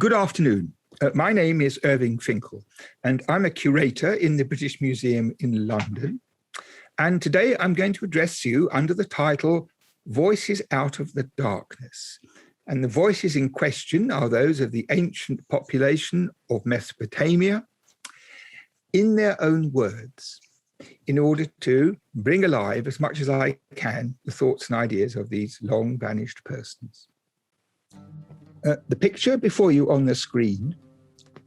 Good afternoon. My name is Irving Finkel, and I'm a curator in the British Museum in London. And today I'm going to address you under the title, Voices Out of the Darkness. And the voices in question are those of the ancient population of Mesopotamia in their own words, in order to bring alive as much as I can the thoughts and ideas of these long vanished persons. The picture before you on the screen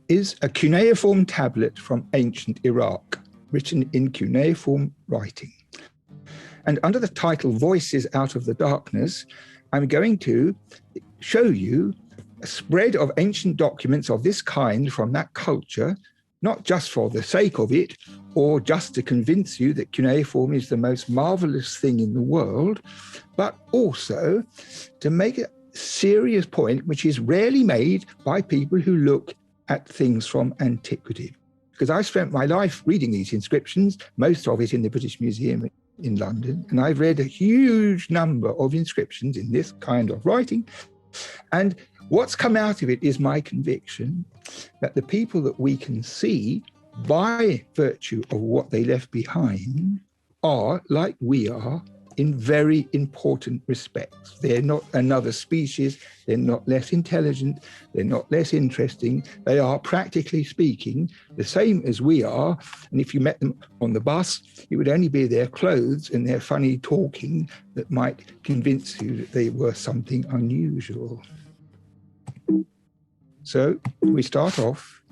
is a cuneiform tablet from ancient Iraq, written in cuneiform writing. And under the title Voices Out of the Darkness, I'm going to show you a spread of ancient documents of this kind from that culture, not just for the sake of it, or just to convince you that cuneiform is the most marvelous thing in the world, but also to make a serious point which is rarely made by people who look at things from antiquity. Because I spent my life reading these inscriptions, most of it in the British Museum in London, and I've read a huge number of inscriptions in this kind of writing. And what's come out of it is my conviction that the people that we can see by virtue of what they left behind are, like we are, in very important respects. They're not another species, they're not less intelligent, they're not less interesting. They are, practically speaking, the same as we are. And if you met them on the bus, it would only be their clothes and their funny talking that might convince you that they were something unusual. So we start off.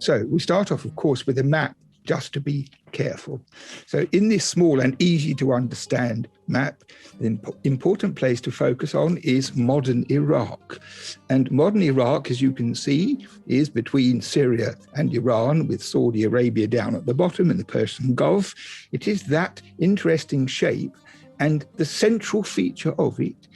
Of course, with a map, just to be careful. So in this small and easy to understand map, the important place to focus on is modern Iraq. And modern Iraq, as you can see, is between Syria and Iran, with Saudi Arabia down at the bottom and the Persian Gulf. It is that interesting shape, and the central feature of it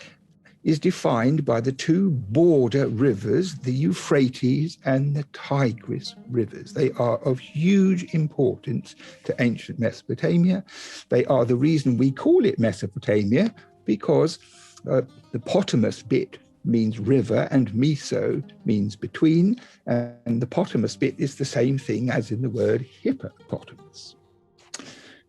is defined by the two border rivers, the Euphrates and the Tigris rivers. They are of huge importance to ancient Mesopotamia. They are the reason we call it Mesopotamia, because the potamus bit means river and meso means between, and the potamus bit is the same thing as in the word hippopotamus.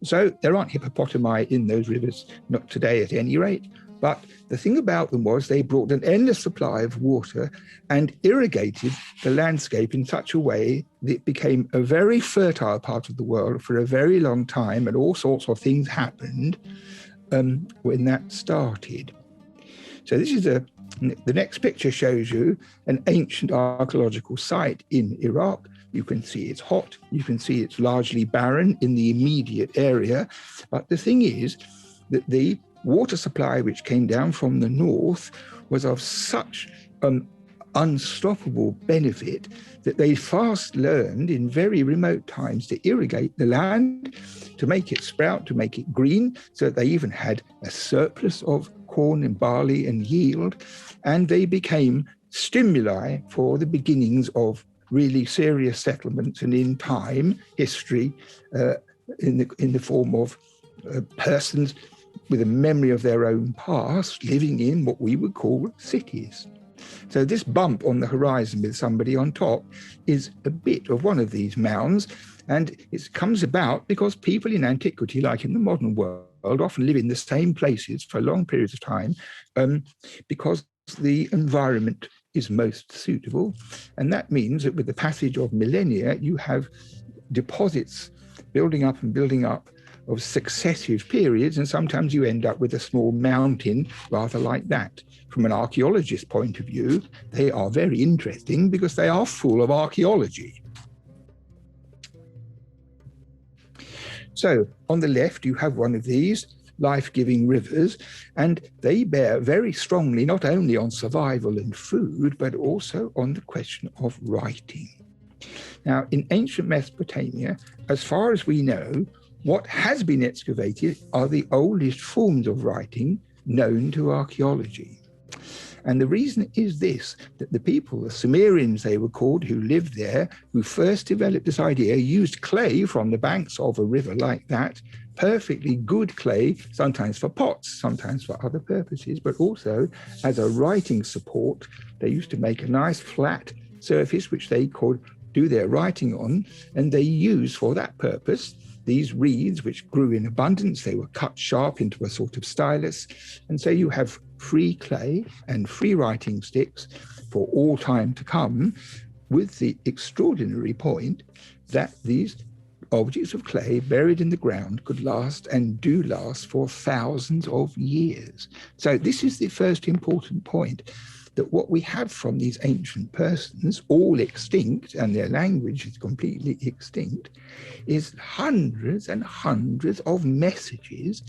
So there aren't hippopotami in those rivers, not today at any rate. But the thing about them was they brought an endless supply of water and irrigated the landscape in such a way that it became a very fertile part of the world for a very long time, and all sorts of things happened when that started. So this is the next picture shows you an ancient archaeological site in Iraq. You can see it's hot, you can see it's largely barren in the immediate area. But the thing is that the water supply which came down from the north was of such unstoppable benefit that they fast learned in very remote times to irrigate the land, to make it sprout, to make it green, so that they even had a surplus of corn and barley and yield. And they became stimuli for the beginnings of really serious settlements, and in time, history in the form of persons with a memory of their own past, living in what we would call cities. So this bump on the horizon with somebody on top is a bit of one of these mounds, and it comes about because people in antiquity, like in the modern world, often live in the same places for long periods of time because the environment is most suitable. And that means that with the passage of millennia, you have deposits building up of successive periods, and sometimes you end up with a small mountain rather like that. From an archaeologist's point of view, they are very interesting because they are full of archaeology. So on the left, you have one of these life-giving rivers, and they bear very strongly not only on survival and food, but also on the question of writing. Now, in ancient Mesopotamia, as far as we know, what has been excavated are the oldest forms of writing known to archaeology. And the reason is this, that the people, the Sumerians they were called, who lived there, who first developed this idea, used clay from the banks of a river like that, perfectly good clay, sometimes for pots, sometimes for other purposes, but also as a writing support. They used to make a nice flat surface which they could do their writing on, and they used for that purpose these reeds which grew in abundance. They were cut sharp into a sort of stylus, and so you have free clay and free writing sticks for all time to come, with the extraordinary point that these objects of clay buried in the ground could last and do last for thousands of years. So this is the first important point, that what we have from these ancient persons, all extinct, and their language is completely extinct, is hundreds and hundreds of messages,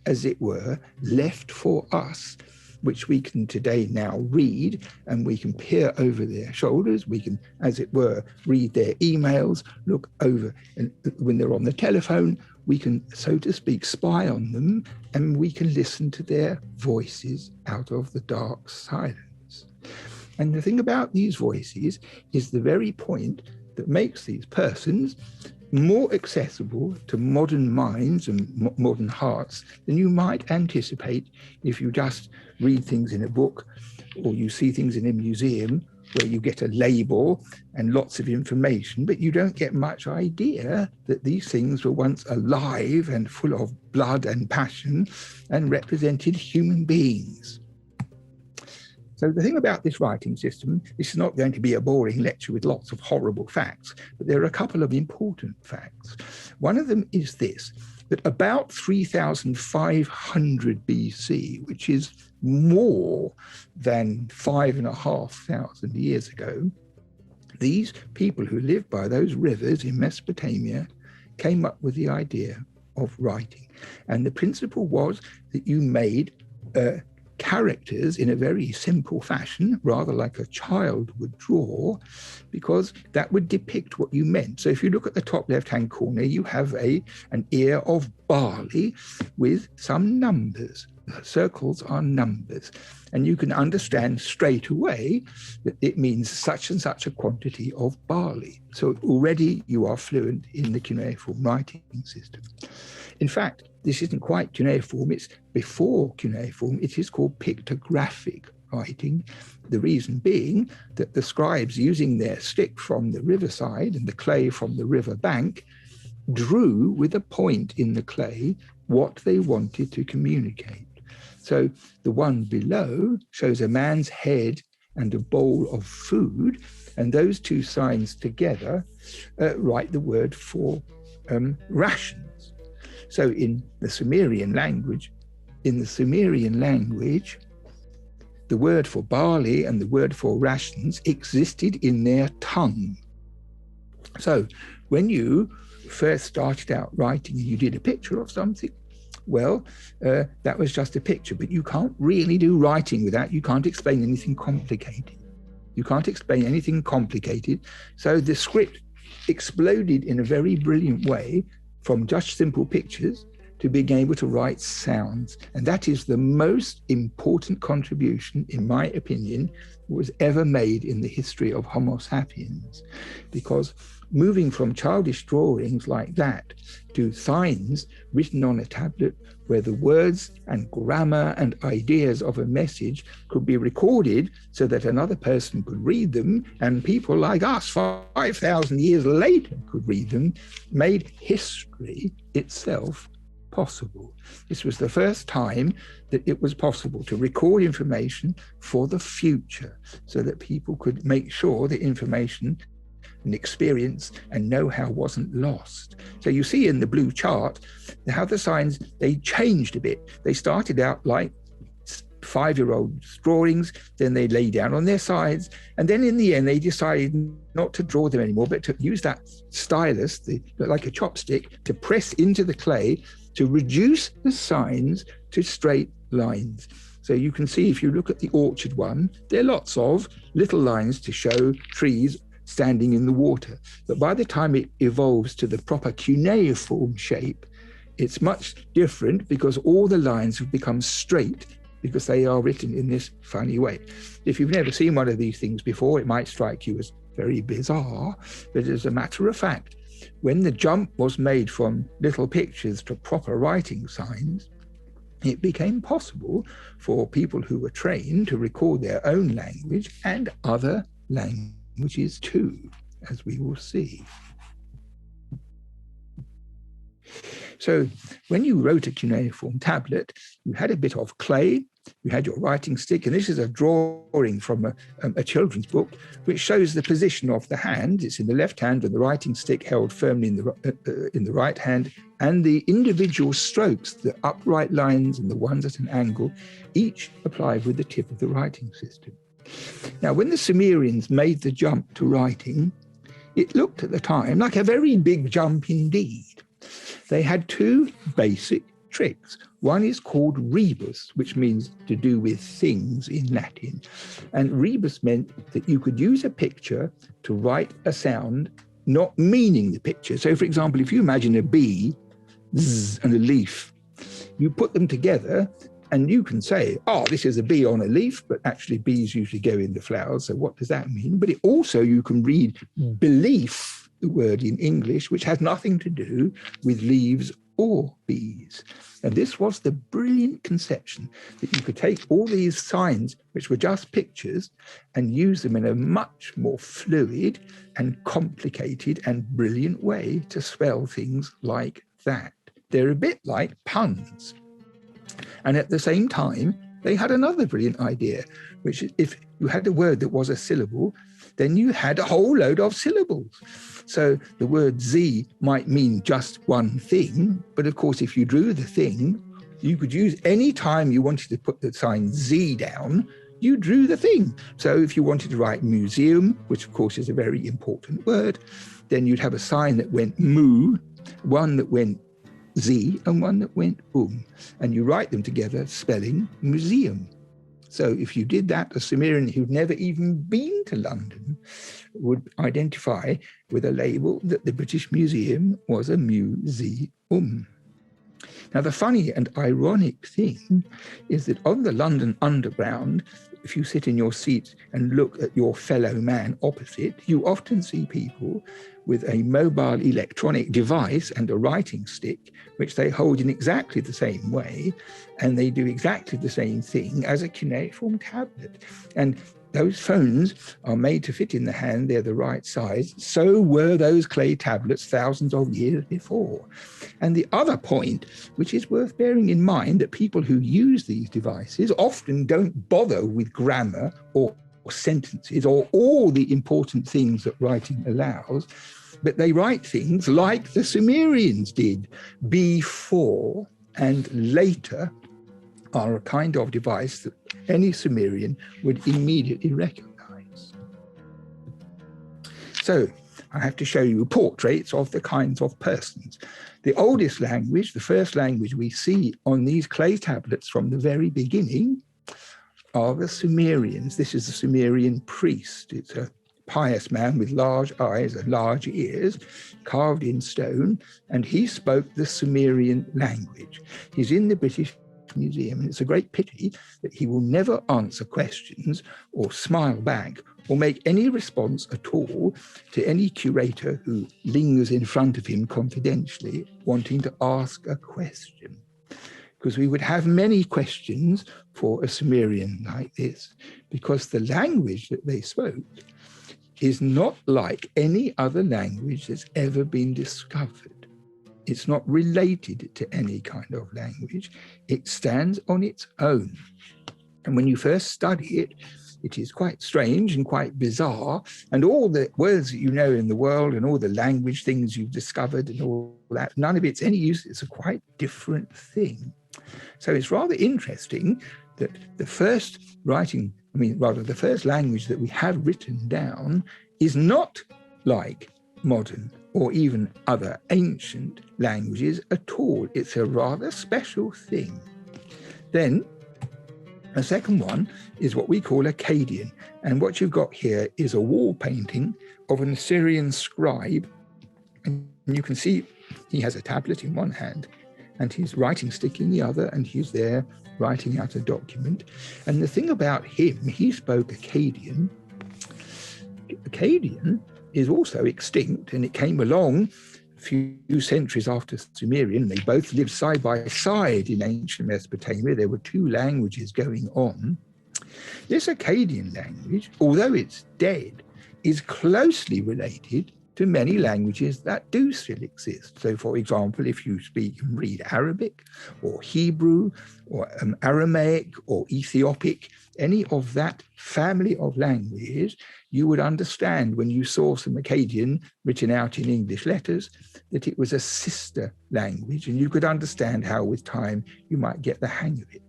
as it were, left for us, which we can today now read, and we can peer over their shoulders. We can, as it were, read their emails, look over, and when they're on the telephone, we can, so to speak, spy on them, and we can listen to their voices out of the dark silence. And the thing about these voices is the very point that makes these persons more accessible to modern minds and modern hearts than you might anticipate if you just read things in a book, or you see things in a museum where you get a label and lots of information, but you don't get much idea that these things were once alive and full of blood and passion and represented human beings. So the thing about this writing system, this is not going to be a boring lecture with lots of horrible facts, but there are a couple of important facts. One of them is this, that about 3,500 BC, which is more than 5,500 years ago, these people who lived by those rivers in Mesopotamia came up with the idea of writing. And the principle was that you made characters in a very simple fashion, rather like a child would draw, because that would depict what you meant. So if you look at the top left-hand corner, you have an ear of barley with some numbers. Circles are numbers, and you can understand straight away that it means such and such a quantity of barley. So already you are fluent in the cuneiform writing system. In fact, this isn't quite cuneiform, it's before cuneiform. It is called pictographic writing. The reason being that the scribes, using their stick from the riverside and the clay from the river bank, drew with a point in the clay what they wanted to communicate. So the one below shows a man's head and a bowl of food, and those two signs together write the word for rations. So in the Sumerian language, the word for barley and the word for rations existed in their tongue. So when you first started out writing and you did a picture of something, well, that was just a picture, but you can't really do writing with that. You can't explain anything complicated. So the script exploded in a very brilliant way from just simple pictures to being able to write sounds. And that is the most important contribution, in my opinion, was ever made in the history of Homo sapiens. Because moving from childish drawings like that to signs written on a tablet where the words and grammar and ideas of a message could be recorded so that another person could read them, and people like us 5,000 years later could read them, made history itself possible. This was the first time that it was possible to record information for the future so that people could make sure the information and experience and know-how wasn't lost. So you see in the blue chart how the signs, they changed a bit. They started out like 5-year-old drawings, then they lay down on their sides, and then in the end they decided not to draw them anymore, but to use that stylus, like a chopstick, to press into the clay to reduce the signs to straight lines. So you can see, if you look at the orchard one, there are lots of little lines to show trees standing in the water. But by the time it evolves to the proper cuneiform shape, it's much different, because all the lines have become straight because they are written in this funny way. If you've never seen one of these things before, it might strike you as very bizarre, but as a matter of fact, when the jump was made from little pictures to proper writing signs, it became possible for people who were trained to record their own language and other languages too, as we will see. So when you wrote a cuneiform tablet, you had a bit of clay, you had your writing stick, and this is a drawing from a children's book, which shows the position of the hand. It's in the left hand with the writing stick held firmly in the right hand, and the individual strokes, the upright lines and the ones at an angle, each applied with the tip of the writing system. Now, when the Sumerians made the jump to writing, it looked at the time like a very big jump indeed. They had two basic tricks. One is called rebus, which means to do with things in Latin. And rebus meant that you could use a picture to write a sound not meaning the picture. So, for example, if you imagine a bee, zzz, and a leaf, you put them together and you can say, oh, this is a bee on a leaf, but actually bees usually go in the flowers. So what does that mean? But it also, you can read belief, the word in English, which has nothing to do with leaves or bees. And this was the brilliant conception that you could take all these signs, which were just pictures, and use them in a much more fluid and complicated and brilliant way to spell things like that. They're a bit like puns. And at the same time, they had another brilliant idea, which is if you had a word that was a syllable, then you had a whole load of syllables. So the word Z might mean just one thing, but of course, if you drew the thing, you could use any time you wanted to put the sign Z down, you drew the thing. So if you wanted to write museum, which of course is a very important word, then you'd have a sign that went mu, one that went Z, and one that went and you write them together spelling museum. So if you did that, a Sumerian who'd never even been to London would identify with a label that the British Museum was a museum. Now, the funny and ironic thing is that on the London Underground, if you sit in your seat and look at your fellow man opposite, you often see people with a mobile electronic device and a writing stick, which they hold in exactly the same way, and they do exactly the same thing as a cuneiform tablet. And those phones are made to fit in the hand, they're the right size. So were those clay tablets thousands of years before. And the other point, which is worth bearing in mind, that people who use these devices often don't bother with grammar or sentences or all the important things that writing allows, but they write things like the Sumerians did. Before and later are a kind of device that any Sumerian would immediately recognize. So I have to show you portraits of the kinds of persons. The oldest language, the first language we see on these clay tablets from the very beginning, are the Sumerians. This is a Sumerian priest. It's a pious man with large eyes and large ears, carved in stone, and he spoke the Sumerian language. He's in the British Museum, and it's a great pity that he will never answer questions or smile back or make any response at all to any curator who lingers in front of him confidentially wanting to ask a question. Because we would have many questions for a Sumerian like this, because the language that they spoke is not like any other language that's ever been discovered. It's not related to any kind of language. It stands on its own. And when you first study it, it is quite strange and quite bizarre. And all the words that you know in the world and all the language things you've discovered and all that, none of it's any use. It's a quite different thing. So it's rather interesting that the first the first language that we have written down is not like modern or even other ancient languages at all. It's a rather special thing. Then a second one is what we call Acadian. And what you've got here is a wall painting of an Assyrian scribe. And you can see he has a tablet in one hand and his writing stick in the other, and he's there writing out a document. And the thing about him, he spoke Acadian. Acadian is also extinct, and it came along a few centuries after Sumerian. They both lived side by side in ancient Mesopotamia. There were two languages going on. This Acadian language, although it's dead, is closely related to many languages that do still exist. So, for example, if you speak and read Arabic or Hebrew or Aramaic or Ethiopic, any of that family of languages, you would understand when you saw some Acadian written out in English letters that it was a sister language, and you could understand how with time you might get the hang of it.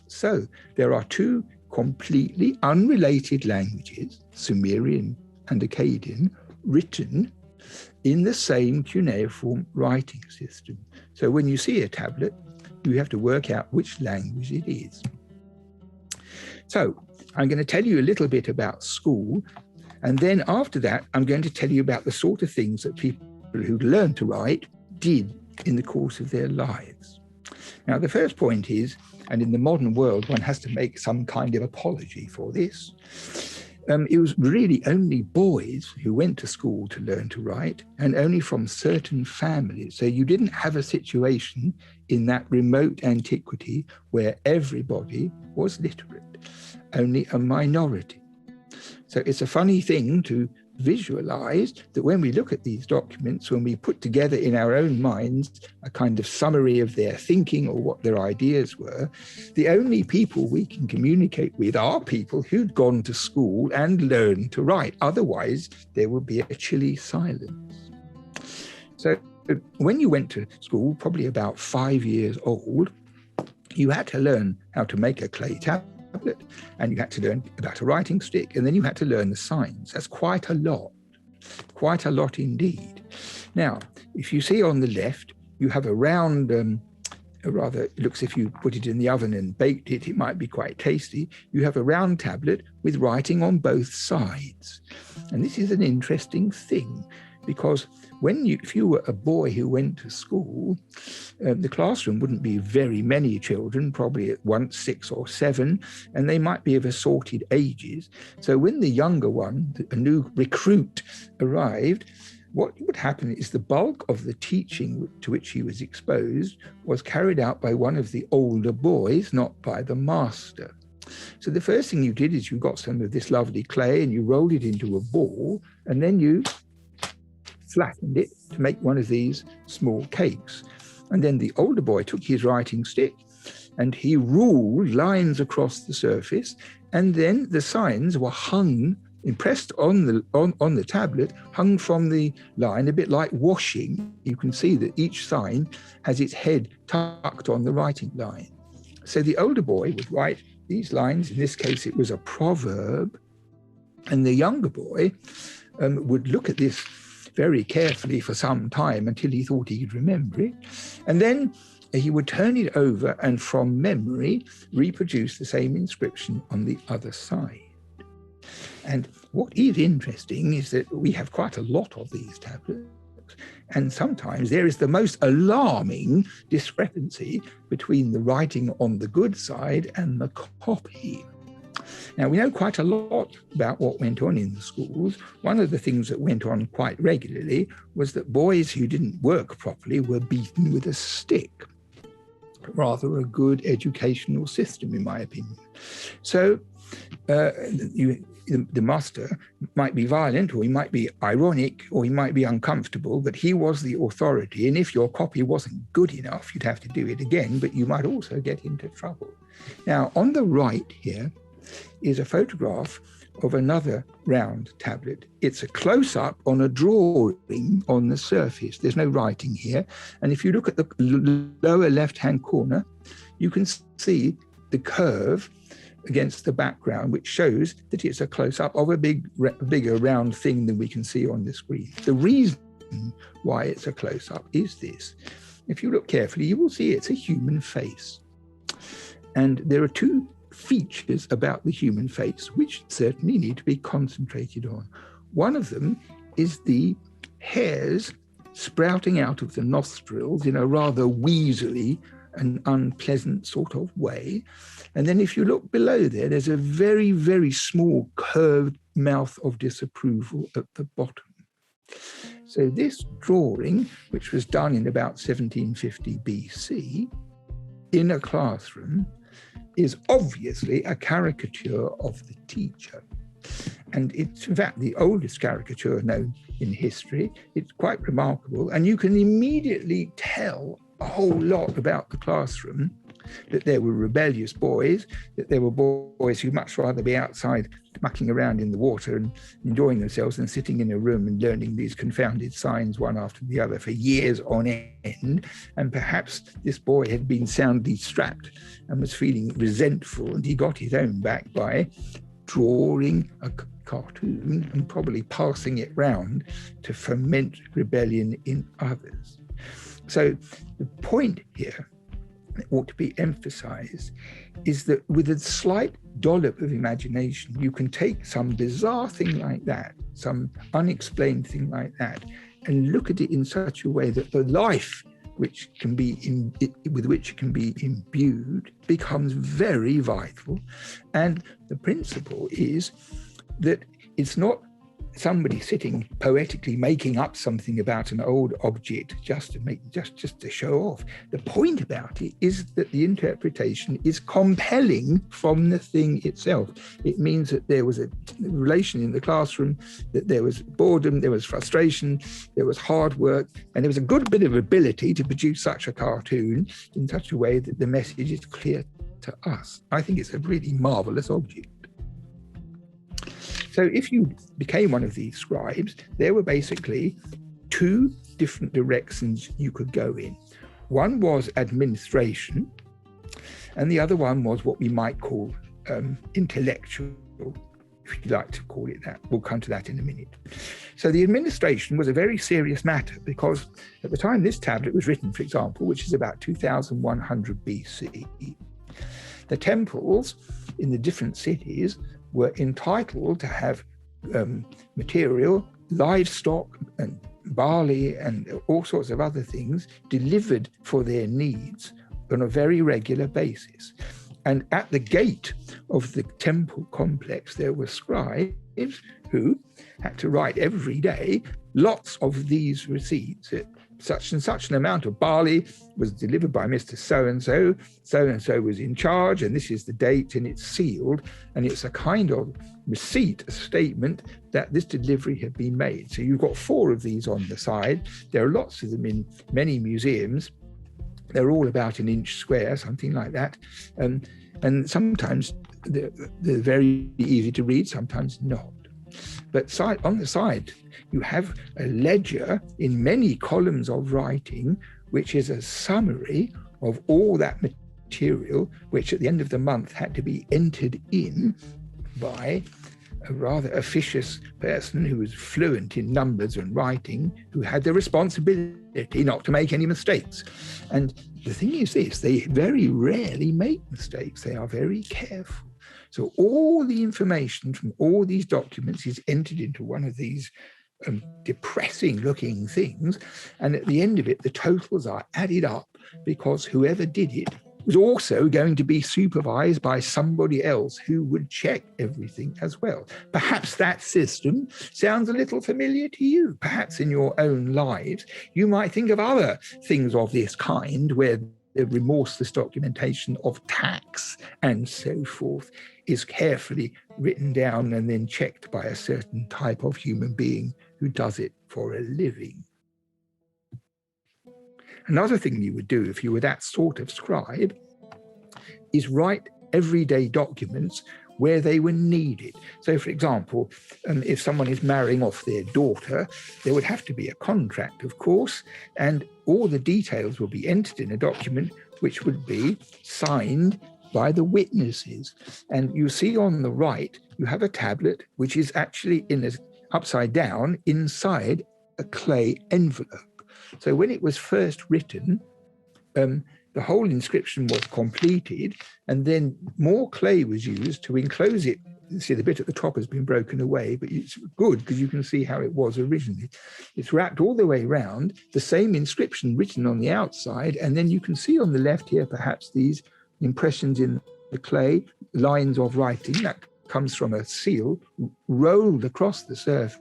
So there are two completely unrelated languages, Sumerian and Acadian, written in the same cuneiform writing system. So when you see a tablet, you have to work out which language it is. So I'm going to tell you a little bit about school, and then after that, I'm going to tell you about the sort of things that people who learn to write did in the course of their lives. Now, the first point is, and in the modern world, one has to make some kind of apology for this. It was really only boys who went to school to learn to write, and only from certain families. So you didn't have a situation in that remote antiquity where everybody was literate, only a minority. So it's a funny thing to visualize that when we look at these documents, when we put together in our own minds a kind of summary of their thinking or what their ideas were, the only people we can communicate with are people who'd gone to school and learned to write. Otherwise, there would be a chilly silence. So when you went to school, probably about 5 years old, you had to learn how to make a clay tablet, and you had to learn about a writing stick, and then you had to learn the signs. That's quite a lot indeed. Now, if you see on the left, you have a round, it looks if you put it in the oven and baked it, it might be quite tasty. You have a round tablet with writing on both sides. And this is an interesting thing, because if you were a boy who went to school, the classroom wouldn't be very many children, probably at once 6 or 7, and they might be of assorted ages. So when the younger one, a new recruit, arrived, what would happen is the bulk of the teaching to which he was exposed was carried out by one of the older boys, not by the master. So the first thing you did is you got some of this lovely clay and you rolled it into a ball, and then you flattened it to make one of these small cakes. And then the older boy took his writing stick and he ruled lines across the surface, and then the signs were hung, impressed on the tablet, hung from the line, a bit like washing. You can see that each sign has its head tucked on the writing line. So the older boy would write these lines. In this case, it was a proverb. And the younger boy would look at this very carefully for some time until he thought he could remember it. And then he would turn it over and from memory reproduce the same inscription on the other side. And what is interesting is that we have quite a lot of these tablets, and sometimes there is the most alarming discrepancy between the writing on the good side and the copy. Now, we know quite a lot about what went on in the schools. One of the things that went on quite regularly was that boys who didn't work properly were beaten with a stick. Rather a good educational system, in my opinion. So the master might be violent, or he might be ironic, or he might be uncomfortable, but he was the authority. And if your copy wasn't good enough, you'd have to do it again, but you might also get into trouble. Now, on the right here is a photograph of another round tablet. It's a close-up on a drawing on the surface. There's no writing here. And if you look at the lower left-hand corner, you can see the curve against the background, which shows that it's a close-up of a bigger round thing than we can see on the screen. The reason why it's a close-up is this. If you look carefully, you will see it's a human face. And there are two features about the human face which certainly need to be concentrated on. One of them is the hairs sprouting out of the nostrils in a rather weaselly and unpleasant sort of way. And then if you look below there, there's a very, very small curved mouth of disapproval at the bottom. So this drawing, which was done in about 1750 BC in a classroom, is obviously a caricature of the teacher. And it's, in fact, the oldest caricature known in history. It's quite remarkable. And you can immediately tell a whole lot about the classroom, that there were rebellious boys, that there were boys who'd much rather be outside mucking around in the water and enjoying themselves than sitting in a room and learning these confounded signs one after the other for years on end. And perhaps this boy had been soundly strapped and was feeling resentful, and he got his own back by drawing a cartoon and probably passing it round to foment rebellion in others. So the point here that ought to be emphasized is that with a slight dollop of imagination, you can take some bizarre thing like that, some unexplained thing like that, and look at it in such a way that the life with which it can be imbued becomes very vital. And the principle is that it's not somebody sitting poetically making up something about an old object just to show off. The point about it is that the interpretation is compelling from the thing itself. It means that there was a relation in the classroom, that there was boredom, there was frustration, there was hard work, and there was a good bit of ability to produce such a cartoon in such a way that the message is clear to us. I think it's a really marvelous object. So if you became one of these scribes, there were basically two different directions you could go in. One was administration, and the other one was what we might call intellectual, if you'd like to call it that. We'll come to that in a minute. So the administration was a very serious matter, because at the time this tablet was written, for example, which is about 2100 BC, the temples in the different cities were entitled to have material, livestock and barley and all sorts of other things delivered for their needs on a very regular basis. And at the gate of the temple complex, there were scribes who had to write every day lots of these receipts. Such and such an amount of barley was delivered by Mr. So-and-so, so-and-so was in charge, and this is the date, and it's sealed, and it's a kind of receipt, a statement that this delivery had been made. So you've got 4 of these on the side. There are lots of them in many museums. They're all about an inch square, something like that. And sometimes they're very easy to read, sometimes not. But on the side, you have a ledger in many columns of writing, which is a summary of all that material, which at the end of the month had to be entered in by a rather officious person who was fluent in numbers and writing, who had the responsibility not to make any mistakes. And the thing is this, they very rarely make mistakes. They are very careful. So all the information from all these documents is entered into one of these depressing looking things. And at the end of it, the totals are added up, because whoever did it was also going to be supervised by somebody else who would check everything as well. Perhaps that system sounds a little familiar to you. Perhaps in your own lives, you might think of other things of this kind, where the remorseless documentation of tax and so forth is carefully written down and then checked by a certain type of human being who does it for a living. Another thing you would do if you were that sort of scribe is write everyday documents where they were needed. So, for example, if someone is marrying off their daughter, there would have to be a contract, of course, and all the details will be entered in a document which would be signed by the witnesses. And you see on the right, you have a tablet which is actually upside down inside a clay envelope. So when it was first written, the whole inscription was completed, and then more clay was used to enclose it see the bit at the top has been broken away, but it's good because you can see how it was originally. It's wrapped all the way around, the same inscription written on the outside, and then you can see on the left here perhaps these impressions in the clay, lines of writing that comes from a seal rolled across the surface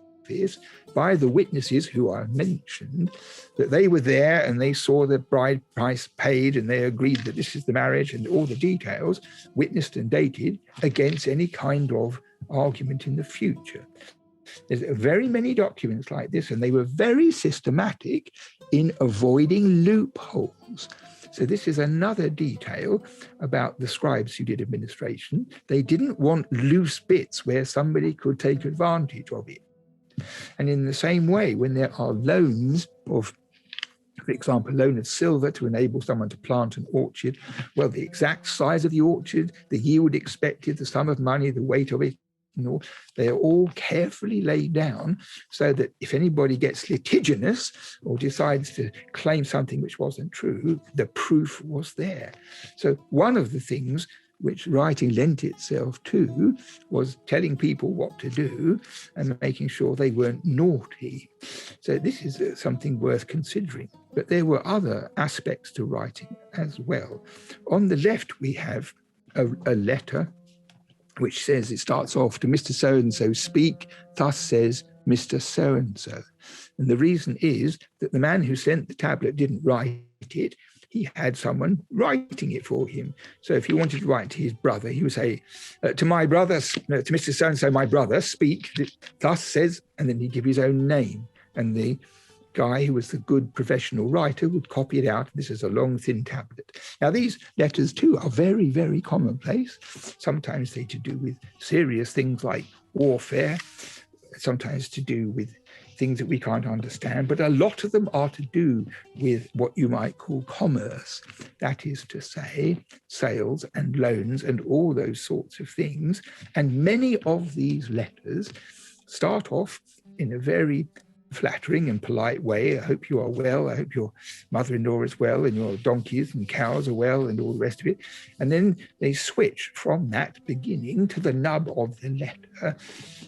by the witnesses who are mentioned, that they were there and they saw the bride price paid and they agreed that this is the marriage, and all the details witnessed and dated against any kind of argument in the future. There's very many documents like this, and they were very systematic in avoiding loopholes. So this is another detail about the scribes who did administration. They didn't want loose bits where somebody could take advantage of it. And in the same way, when there are loans of, for example, loan of silver to enable someone to plant an orchard, well, the exact size of the orchard, the yield expected, the sum of money, the weight of it, they are all carefully laid down so that if anybody gets litigious or decides to claim something which wasn't true, the proof was there. So one of the things which writing lent itself to was telling people what to do and making sure they weren't naughty. So this is something worth considering. But there were other aspects to writing as well. On the left, we have a letter which says, it starts off, to Mr. So-and-so speak, thus says Mr. So-and-so. And the reason is that the man who sent the tablet didn't write it. He had someone writing it for him. So if he wanted to write to his brother, he would say, to my brother, to Mr. So-and-so, my brother, speak, thus says, and then he'd give his own name. And the guy who was the good professional writer would copy it out. This is a long, thin tablet. Now, these letters, too, are very, very commonplace. Sometimes they're to do with serious things like warfare, sometimes to do with things that we can't understand, but a lot of them are to do with what you might call commerce. That is to say, sales and loans and all those sorts of things. And many of these letters start off in a very flattering and polite way. I hope you are well. I hope your mother-in-law is well, and your donkeys and cows are well, and all the rest of it. And then they switch from that beginning to the nub of the letter.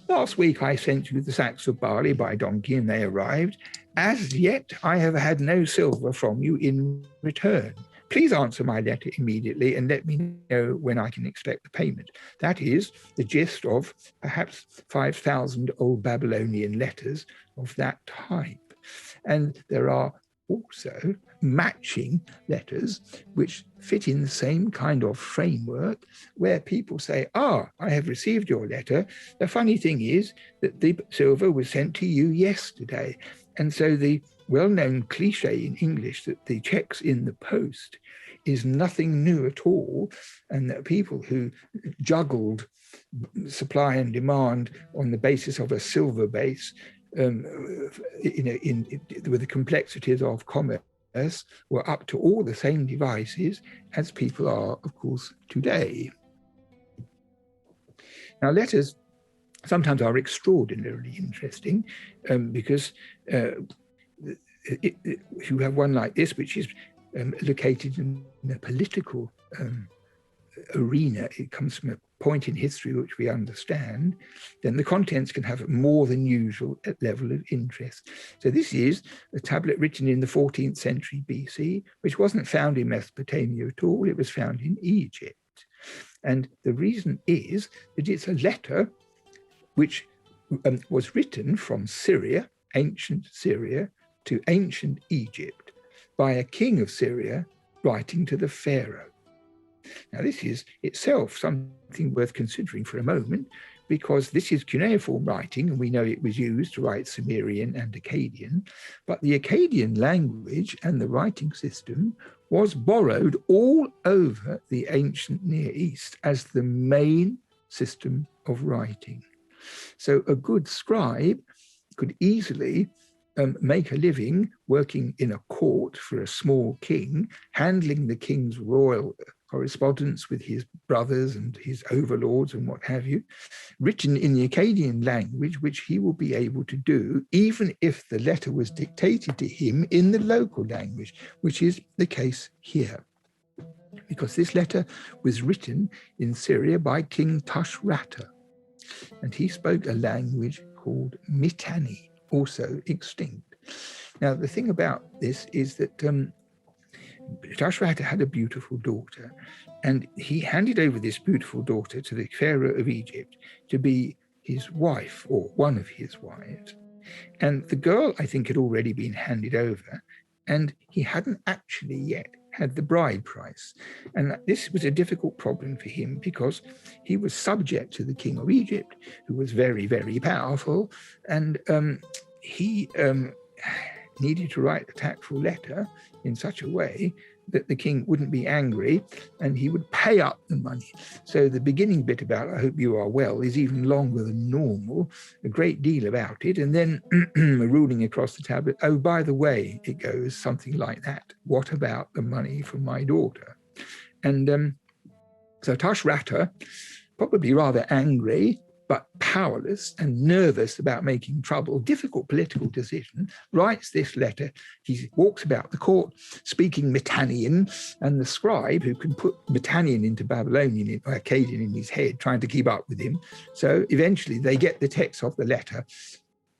Last week I sent you the sacks of barley by donkey, and they arrived. As yet I have had no silver from you in return. Please answer my letter immediately and let me know when I can expect the payment. That is the gist of perhaps 5,000 old Babylonian letters of that type. And there are also matching letters which fit in the same kind of framework, where people say, I have received your letter. The funny thing is that the silver was sent to you yesterday. And so the well-known cliche in English that the checks in the post is nothing new at all, and that people who juggled supply and demand on the basis of a silver base, with the complexities of commerce, were up to all the same devices as people are, of course, today. Now, letters sometimes are extraordinarily interesting because if you have one like this, which is located in a political arena, it comes from a point in history which we understand, then the contents can have more than usual level of interest. So this is a tablet written in the 14th century BC, which wasn't found in Mesopotamia at all, it was found in Egypt. And the reason is that it's a letter which was written from Syria, ancient Syria, to ancient Egypt by a king of Syria writing to the pharaoh. Now, this is itself something worth considering for a moment, because this is cuneiform writing, and we know it was used to write Sumerian and Acadian, but the Acadian language and the writing system was borrowed all over the ancient Near East as the main system of writing. So a good scribe could easily make a living working in a court for a small king, handling the king's royal correspondence with his brothers and his overlords and what have you, written in the Acadian language, which he will be able to do even if the letter was dictated to him in the local language, which is the case here. Because this letter was written in Syria by King Tushratta. and he spoke a language called Mitanni, also extinct. Now, the thing about this is that Ashurbanipal had a beautiful daughter, and he handed over this beautiful daughter to the Pharaoh of Egypt to be his wife, or one of his wives. And the girl, I think, had already been handed over, and he hadn't actually yet had the bride price. And this was a difficult problem for him because he was subject to the king of Egypt, who was very, very powerful, and he needed to write a tactful letter in such a way that the king wouldn't be angry and he would pay up the money. So the beginning bit about "I hope you are well" is even longer than normal, a great deal about it. And then ruling across the tablet, "Oh, by the way," it goes something like that, "what about the money from my daughter?" And so Tushratta, probably rather angry, but powerless and nervous about making trouble, difficult political decision, writes this letter. He walks about the court speaking Mitannian, and the scribe, who can put Mitannian into Babylonian or Acadian in his head, trying to keep up with him. So eventually they get the text of the letter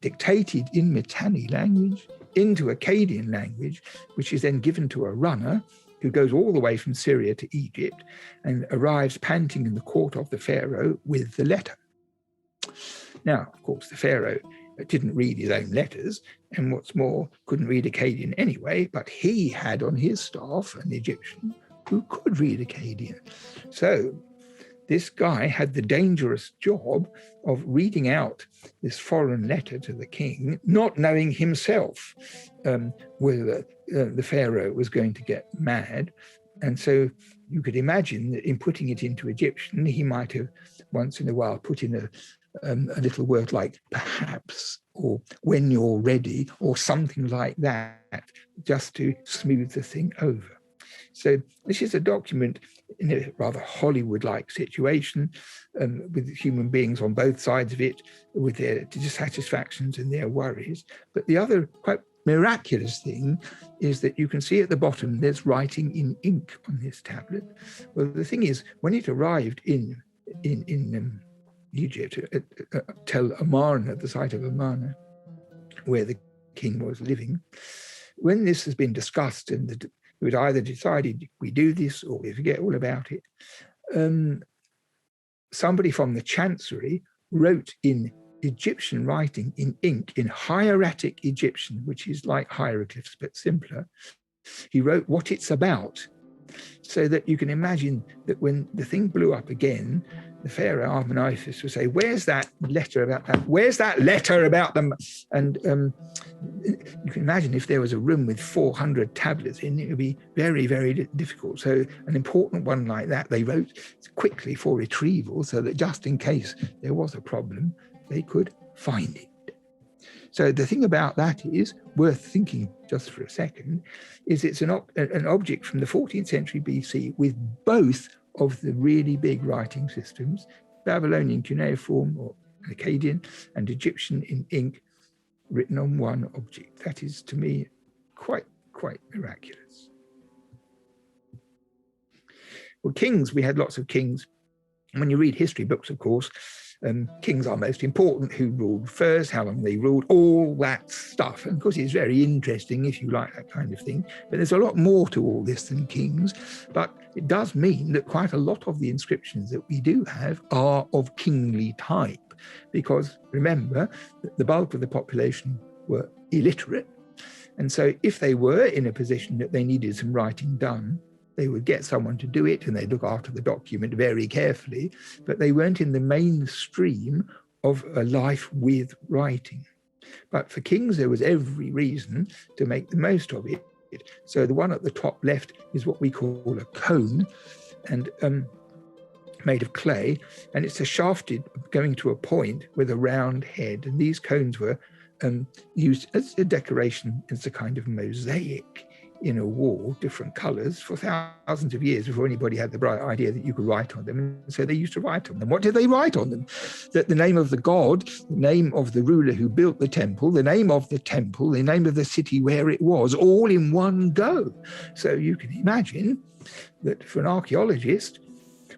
dictated in Mitanni language into Acadian language, which is then given to a runner who goes all the way from Syria to Egypt and arrives panting in the court of the Pharaoh with the letter. Now, of course, the Pharaoh didn't read his own letters, and what's more, couldn't read Acadian anyway, but he had on his staff an Egyptian who could read Acadian. So this guy had the dangerous job of reading out this foreign letter to the king, not knowing himself whether the Pharaoh was going to get mad. And so you could imagine that in putting it into Egyptian, he might have once in a while put in a little word like "perhaps" or "when you're ready" or something like that, just to smooth the thing over. So this is a document in a rather Hollywood-like situation, with human beings on both sides of it, with their dissatisfactions and their worries. But the other quite miraculous thing is that you can see at the bottom there's writing in ink on this tablet. Well, the thing is, when it arrived in Egypt, at Tel Amarna, the site of Amarna, where the king was living, when this has been discussed and it was either decided we do this or we forget all about it, somebody from the chancery wrote in Egyptian writing in ink, in hieratic Egyptian, which is like hieroglyphs but simpler. He wrote what it's about, so that you can imagine that when the thing blew up again, the Pharaoh Armeniphis would say, "Where's that letter about that? Where's that letter about them?" And you can imagine if there was a room with 400 tablets in, it would be very, very difficult. So an important one like that, they wrote quickly for retrieval, so that just in case there was a problem, they could find it. So the thing about that is, worth thinking just for a second, is it's an object from the 14th century BC with both of the really big writing systems, Babylonian cuneiform or Akkadian and Egyptian in ink, written on one object. That is, to me, quite miraculous. Well, kings, we had lots of kings. When you read history books, of course, kings are most important, who ruled first, how long they ruled, all that stuff. And of course, it's very interesting if you like that kind of thing. But there's a lot more to all this than kings. But it does mean that quite a lot of the inscriptions that we do have are of kingly type. Because remember, the bulk of the population were illiterate. And so if they were in a position that they needed some writing done, they would get someone to do it, and they'd look after the document very carefully, but they weren't in the mainstream of a life with writing. But for kings, there was every reason to make the most of it. So the one at the top left is what we call a cone, and made of clay, and it's a shafted going to a point with a round head. And these cones were used as a decoration, as a kind of mosaic in a wall, different colors, for thousands of years before anybody had the bright idea that you could write on them. And so they used to write on them. What did they write on them? That the name of the god, the name of the ruler who built the temple, the name of the temple, the name of the city where it was, all in one go. So you can imagine that for an archaeologist,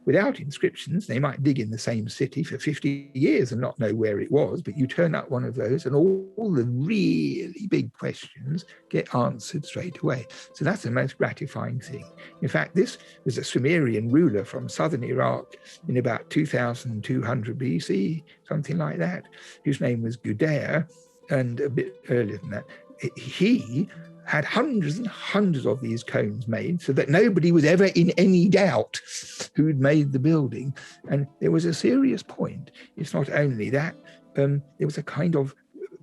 without inscriptions, they might dig in the same city for 50 years and not know where it was, but you turn up one of those and all the really big questions get answered straight away. So that's the most gratifying thing. In fact, this was a Sumerian ruler from southern Iraq in about 2200 BC, something like that, whose name was Gudea, and a bit earlier than that. He had hundreds and hundreds of these cones made so that nobody was ever in any doubt who'd made the building. And there was a serious point. It's not only that, there was a kind of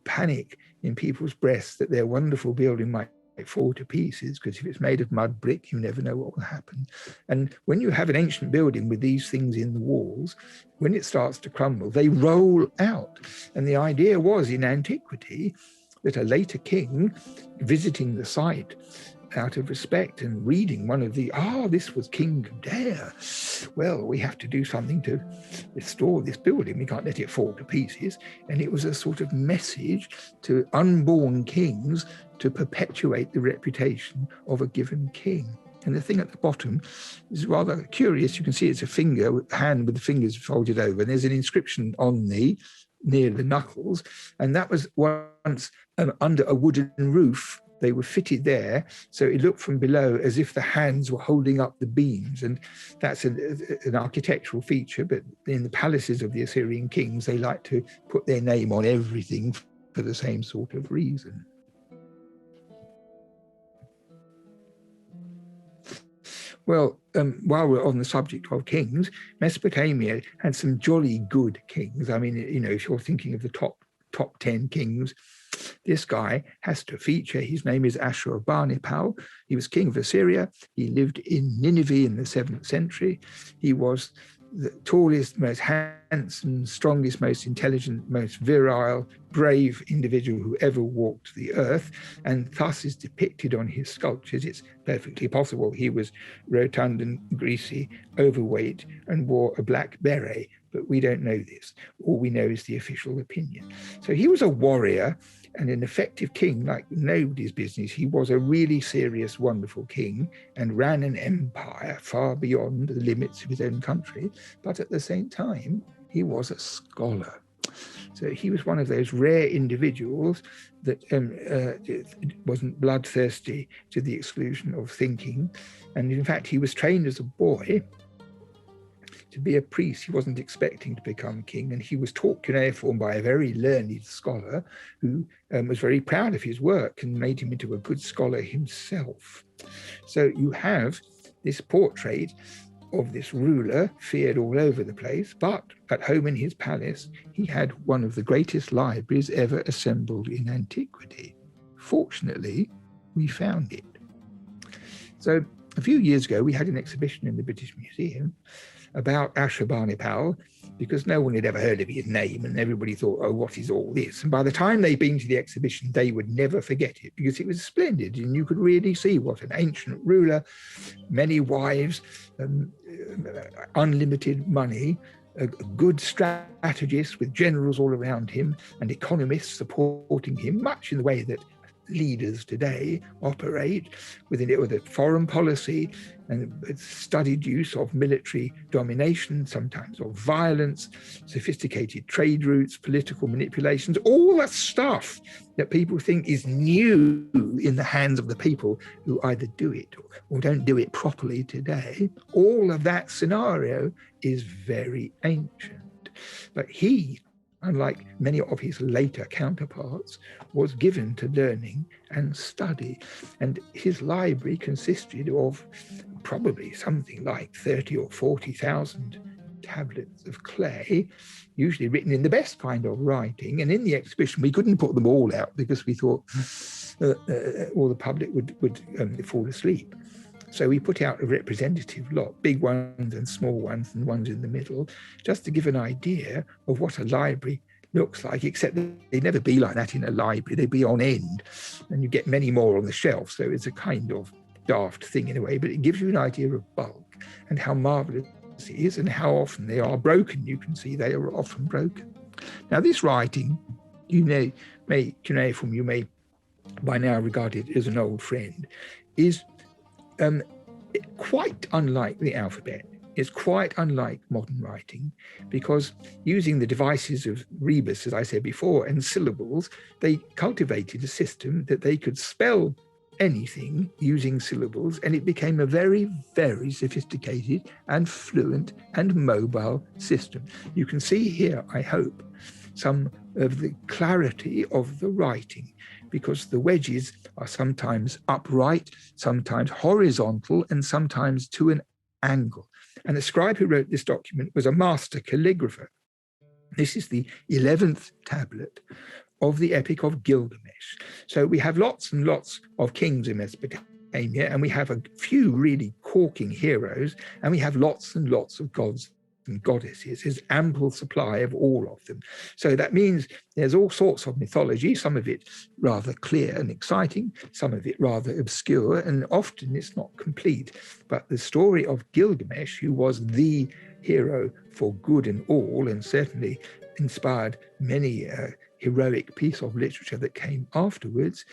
panic in people's breasts that their wonderful building might fall to pieces, because if it's made of mud brick, you never know what will happen. And when you have an ancient building with these things in the walls, when it starts to crumble, they roll out. And the idea was in antiquity that a later king visiting the site out of respect and reading one of the, this was King Gudea. Well, we have to do something to restore this building. We can't let it fall to pieces. And it was a sort of message to unborn kings to perpetuate the reputation of a given king. And the thing at the bottom is rather curious. You can see it's a hand with the fingers folded over. And there's an inscription on near the knuckles. And that was once under a wooden roof. They were fitted there, so it looked from below as if the hands were holding up the beams. And that's an architectural feature, but in the palaces of the Assyrian kings, they like to put their name on everything for the same sort of reason. Well, while we're on the subject of kings, Mesopotamia had some jolly good kings. I mean, if you're thinking of the top 10 kings, this guy has to feature. His name is Ashurbanipal. He was king of Assyria. He lived in Nineveh in the 7th century. He was the tallest, most handsome, strongest, most intelligent, most virile, brave individual who ever walked the earth, and thus is depicted on his sculptures. It's perfectly possible he was rotund and greasy, overweight, and wore a black beret, but we don't know this. All we know is the official opinion. So he was a warrior and an effective king like nobody's business. He was a really serious, wonderful king and ran an empire far beyond the limits of his own country. But at the same time, he was a scholar. So he was one of those rare individuals that wasn't bloodthirsty to the exclusion of thinking. And in fact, he was trained as a boy to be a priest. He wasn't expecting to become king, and he was taught cuneiform by a very learned scholar who was very proud of his work and made him into a good scholar himself. So you have this portrait of this ruler feared all over the place, but at home in his palace, he had one of the greatest libraries ever assembled in antiquity. Fortunately, we found it. So a few years ago, we had an exhibition in the British Museum about Ashwabani because no one had ever heard of his name, and everybody thought, oh, what is all this? And by the time they'd been to the exhibition, they would never forget it, because it was splendid, and you could really see what an ancient ruler, many wives, unlimited money, a good strategist with generals all around him and economists supporting him, much in the way that leaders today operate with a foreign policy and studied use of military domination, sometimes of violence, sophisticated trade routes, political manipulations, all that stuff that people think is new in the hands of the people who either do it or don't do it properly today. All of that scenario is very ancient. But he, unlike many of his later counterparts, was given to learning and study. And his library consisted of probably something like 30 or 40,000 tablets of clay, usually written in the best kind of writing. And in the exhibition, we couldn't put them all out because we thought all the public would fall asleep. So we put out a representative lot, big ones and small ones and ones in the middle, just to give an idea of what a library looks like, except that they'd never be like that in a library. They'd be on end, and you get many more on the shelf. So it's a kind of daft thing in a way, but it gives you an idea of bulk and how marvelous it is and how often they are broken. You can see they are often broken. Now, this writing, you may cuneiform, you may by now regard it as an old friend, is quite unlike the alphabet. is quite unlike modern writing, because using the devices of rebus, as I said before, and syllables, they cultivated a system that they could spell anything using syllables, and it became a very, very sophisticated and fluent and mobile system. You can see here, I hope, some of the clarity of the writing, because the wedges are sometimes upright, sometimes horizontal, and sometimes to an angle. And the scribe who wrote this document was a master calligrapher. This is the 11th tablet of the Epic of Gilgamesh. So we have lots and lots of kings in Mesopotamia, and we have a few really corking heroes, and we have lots and lots of gods and goddesses. There's ample supply of all of them. So that means there's all sorts of mythology, some of it rather clear and exciting, some of it rather obscure, and often it's not complete. But the story of Gilgamesh, who was the hero for good and all, and certainly inspired many heroic piece of literature that came afterwards,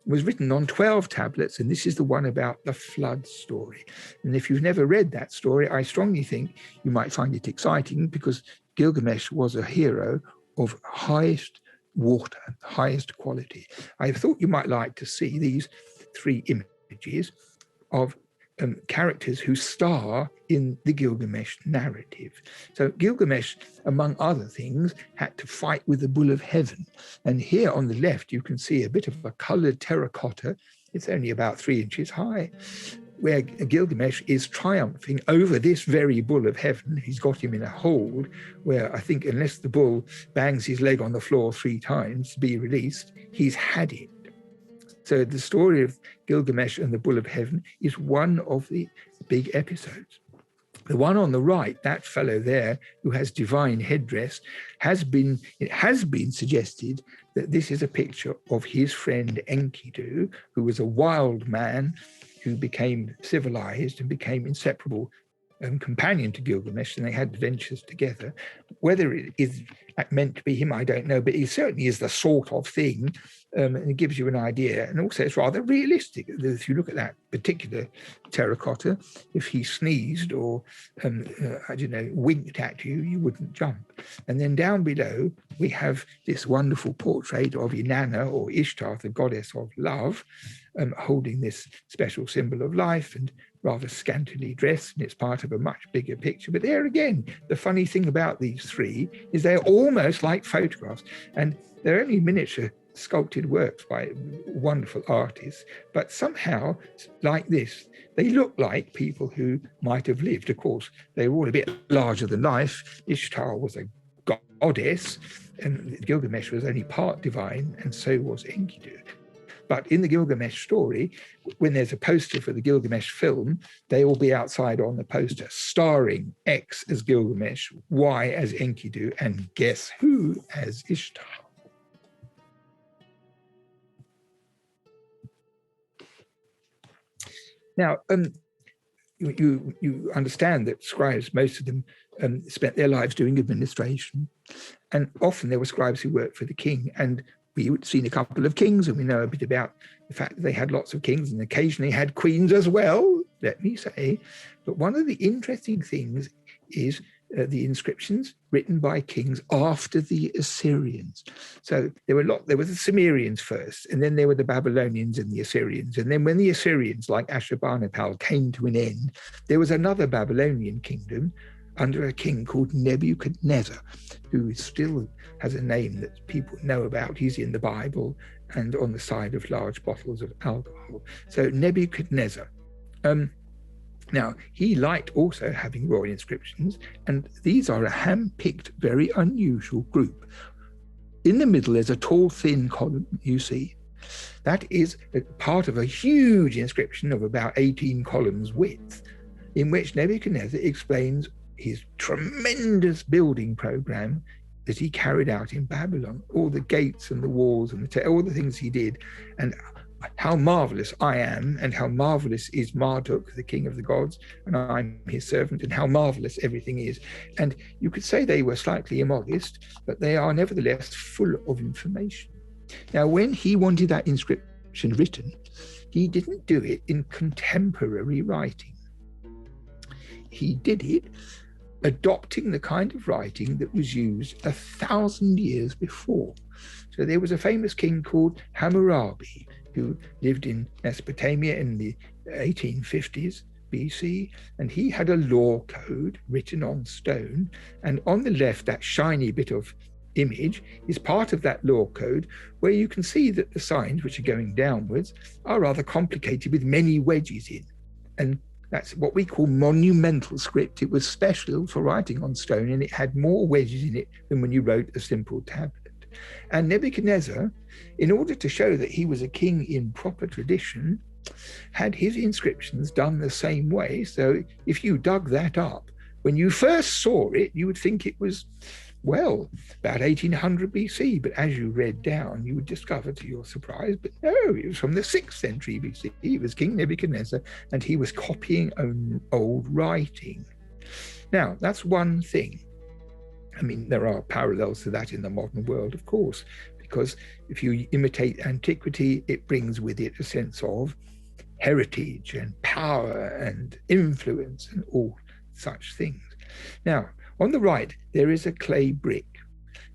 was written on 12 tablets, and this is the one about the flood story. And if you've never read that story, I strongly think you might find it exciting, because Gilgamesh was a hero of highest water, highest quality. I thought you might like to see these 3 images of characters who star in the Gilgamesh narrative. So Gilgamesh, among other things, had to fight with the bull of heaven. And here on the left, you can see a bit of a colored terracotta. It's only about 3 inches high, where Gilgamesh is triumphing over this very bull of heaven. He's got him in a hold where, I think, unless the bull bangs his leg on the floor 3 times to be released, he's had it. So the story of Gilgamesh and the Bull of Heaven is one of the big episodes. The one on the right, that fellow there who has divine headdress, it has been suggested that this is a picture of his friend Enkidu, who was a wild man who became civilized and became inseparable companion to Gilgamesh, and they had adventures together. Whether it is meant to be him, I don't know, but it certainly is the sort of thing, and it gives you an idea. And also it's rather realistic. If you look at that particular terracotta, if he sneezed or, I don't know, winked at you, you wouldn't jump. And then down below, we have this wonderful portrait of Inanna, or Ishtar, the goddess of love, holding this special symbol of life and rather scantily dressed, and it's part of a much bigger picture. But there again, the funny thing about these 3 is they're almost like photographs, and they're only miniature sculpted works by wonderful artists, but somehow, like this, they look like people who might have lived. Of course, they were all a bit larger than life. Ishtar was a goddess, and Gilgamesh was only part divine, and so was Enkidu. But in the Gilgamesh story, when there's a poster for the Gilgamesh film, they will be outside on the poster, starring X as Gilgamesh, Y as Enkidu, and guess who as Ishtar. Now, you understand that scribes, most of them spent their lives doing administration. And often there were scribes who worked for the king, and we've seen a couple of kings, and we know a bit about the fact that they had lots of kings and occasionally had queens as well, let me say. But one of the interesting things is the inscriptions written by kings after the Assyrians. So there were the Sumerians first, and then there were the Babylonians and the Assyrians. And then when the Assyrians, like Ashurbanipal, came to an end, there was another Babylonian kingdom under a king called Nebuchadnezzar, who still has a name that people know about. He's in the Bible and on the side of large bottles of alcohol. So Nebuchadnezzar. Now, he liked also having royal inscriptions, and these are a hand-picked, very unusual group. In the middle, there's a tall, thin column, you see. That is part of a huge inscription of about 18 columns width, in which Nebuchadnezzar explains his tremendous building program that he carried out in Babylon, all the gates and the walls and all the things he did, and how marvelous I am, and how marvelous is Marduk, the king of the gods, and I'm his servant, and how marvelous everything is. And you could say they were slightly immodest, but they are nevertheless full of information. Now, when he wanted that inscription written, he didn't do it in contemporary writing. he did it adopting the kind of writing that was used 1,000 years before. So there was a famous king called Hammurabi who lived in Mesopotamia in the 1850s BC, and he had a law code written on stone, and on the left, that shiny bit of image is part of that law code, where you can see that the signs, which are going downwards, are rather complicated with many wedges in. And that's what we call monumental script. It was special for writing on stone, and it had more wedges in it than when you wrote a simple tablet. And Nebuchadnezzar, in order to show that he was a king in proper tradition, had his inscriptions done the same way. So if you dug that up, when you first saw it, you would think it was, well, about 1800 BC. But as you read down, you would discover to your surprise, but no, it was from the 6th century BC. It was King Nebuchadnezzar, and he was copying old writing. Now, that's one thing. I mean, there are parallels to that in the modern world, of course, because if you imitate antiquity, it brings with it a sense of heritage and power and influence and all such things. Now, on the right, there is a clay brick,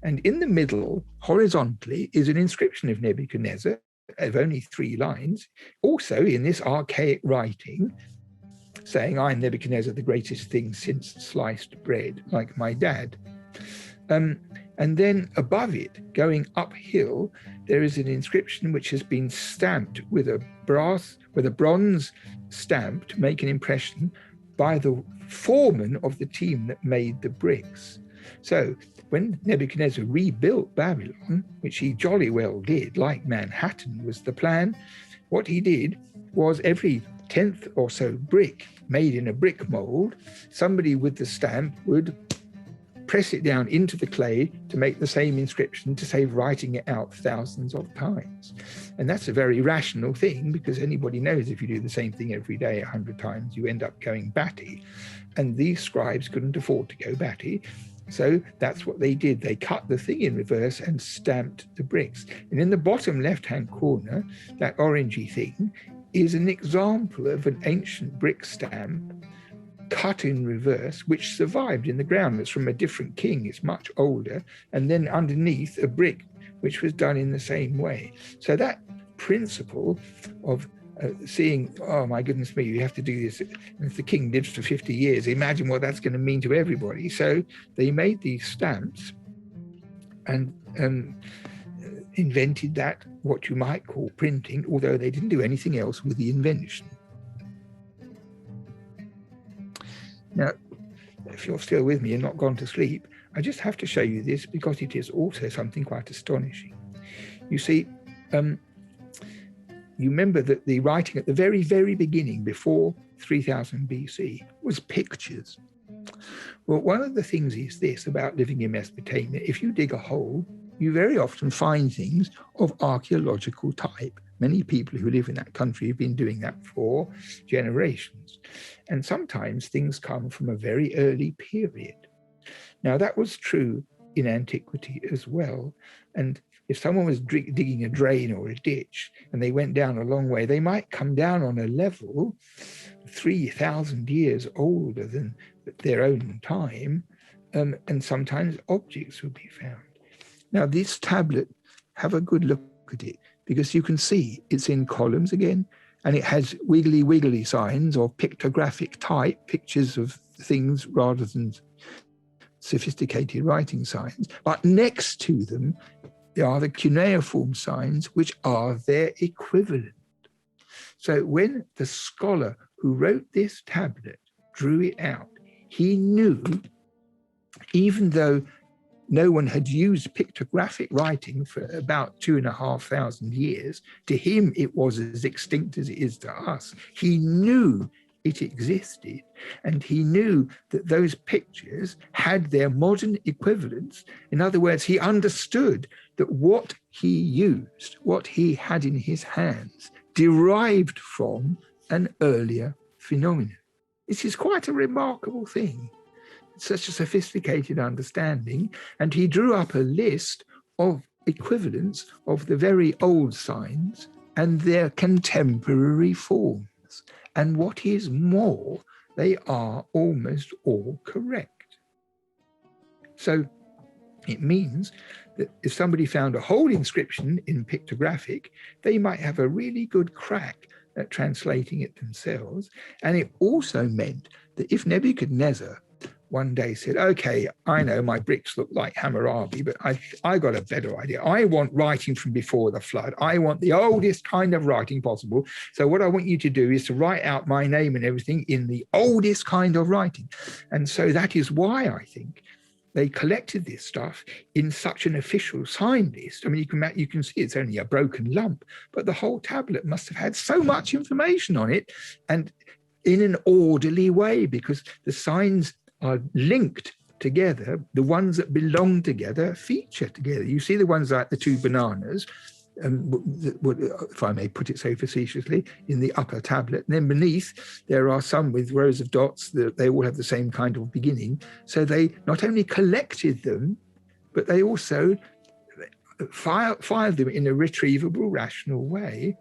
and in the middle, horizontally, is an inscription of Nebuchadnezzar of only 3 lines, also in this archaic writing, saying, "I'm Nebuchadnezzar, the greatest thing since sliced bread, like my dad." And then above it, going uphill, there is an inscription which has been stamped with a bronze stamp to make an impression by the foreman of the team that made the bricks. So when Nebuchadnezzar rebuilt Babylon, which he jolly well did, like Manhattan was the plan, what he did was every 10th or so brick made in a brick mold, somebody with the stamp would press it down into the clay to make the same inscription, to save writing it out thousands of times. And that's a very rational thing, because anybody knows if you do the same thing every day 100 times, you end up going batty. And these scribes couldn't afford to go batty. So that's what they did. They cut the thing in reverse and stamped the bricks. And in the bottom left-hand corner, that orangey thing is an example of an ancient brick stamp cut in reverse, which survived in the ground. It's from a different king, it's much older, and then underneath a brick which was done in the same way. So that principle of seeing, oh my goodness me, you have to do this, and if the king lives for 50 years, imagine what that's going to mean to everybody. So they made these stamps and invented that, what you might call printing, although they didn't do anything else with the invention. Now, if you're still with me and not gone to sleep, I just have to show you this because it is also something quite astonishing. You see, you remember that the writing at the very, very beginning, before 3000 BC, was pictures. Well, one of the things is this about living in Mesopotamia: if you dig a hole, you very often find things of archaeological type. Many people who live in that country have been doing that for generations. And sometimes things come from a very early period. Now, that was true in antiquity as well. And if someone was digging a drain or a ditch and they went down a long way, they might come down on a level 3,000 years older than their own time, and sometimes objects would be found. Now, this tablet, have a good look at it, because you can see it's in columns again, and it has wiggly signs of pictographic type, pictures of things rather than sophisticated writing signs. But next to them are the cuneiform signs, which are their equivalent. So when the scholar who wrote this tablet drew it out, he knew, even though no one had used pictographic writing for about 2,500 years, to him it was as extinct as it is to us. He knew it existed, and he knew that those pictures had their modern equivalents. In other words, he understood that what he used, what he had in his hands, derived from an earlier phenomenon. This is quite a remarkable thing. It's such a sophisticated understanding. And he drew up a list of equivalents of the very old signs and their contemporary forms. And what is more, they are almost all correct. So it means that if somebody found a whole inscription in pictographic, they might have a really good crack at translating it themselves. And it also meant that if Nebuchadnezzar one day said, okay, I know my bricks look like Hammurabi, but I got a better idea. I want writing from before the flood. I want the oldest kind of writing possible. So what I want you to do is to write out my name and everything in the oldest kind of writing. And so that is why I think they collected this stuff in such an official sign list. I mean, you can see it's only a broken lump, but the whole tablet must have had so much information on it, and in an orderly way, because the signs are linked together. The ones that belong together feature together. You see the ones like the two bananas, if I may put it so facetiously, in the upper tablet. And then beneath, there are some with rows of dots that they all have the same kind of beginning. So they not only collected them, but they also filed them in a retrievable, rational way,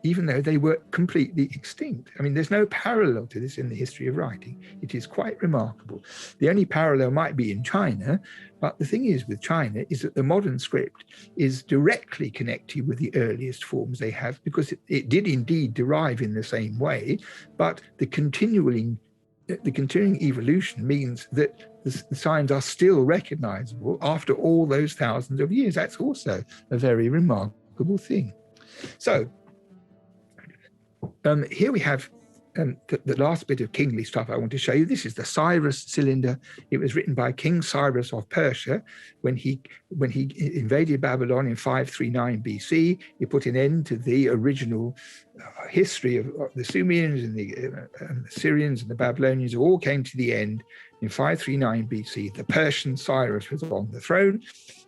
even though they were completely extinct. I mean, there's no parallel to this in the history of writing. It is quite remarkable. The only parallel might be in China, but the thing is with China is that the modern script is directly connected with the earliest forms they have, because it did indeed derive in the same way, but the continuing evolution means that the signs are still recognizable after all those thousands of years. That's also a very remarkable thing. So, here we have the last bit of kingly stuff I want to show you. This is the Cyrus Cylinder. It was written by King Cyrus of Persia when he invaded Babylon in 539 BC. He put an end to the original history of the Sumerians and the Assyrians and the Babylonians, who all came to the end in 539 BC. The Persian Cyrus was on the throne,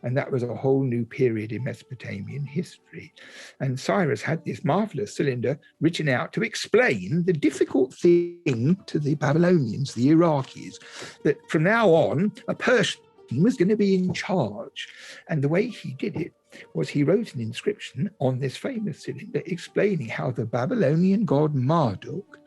and that was a whole new period in Mesopotamian history. And Cyrus had this marvelous cylinder written out to explain the difficult thing to the Babylonians, the Iraqis, that from now on, a Persian was going to be in charge. And the way he did it was he wrote an inscription on this famous cylinder explaining how the Babylonian god Marduk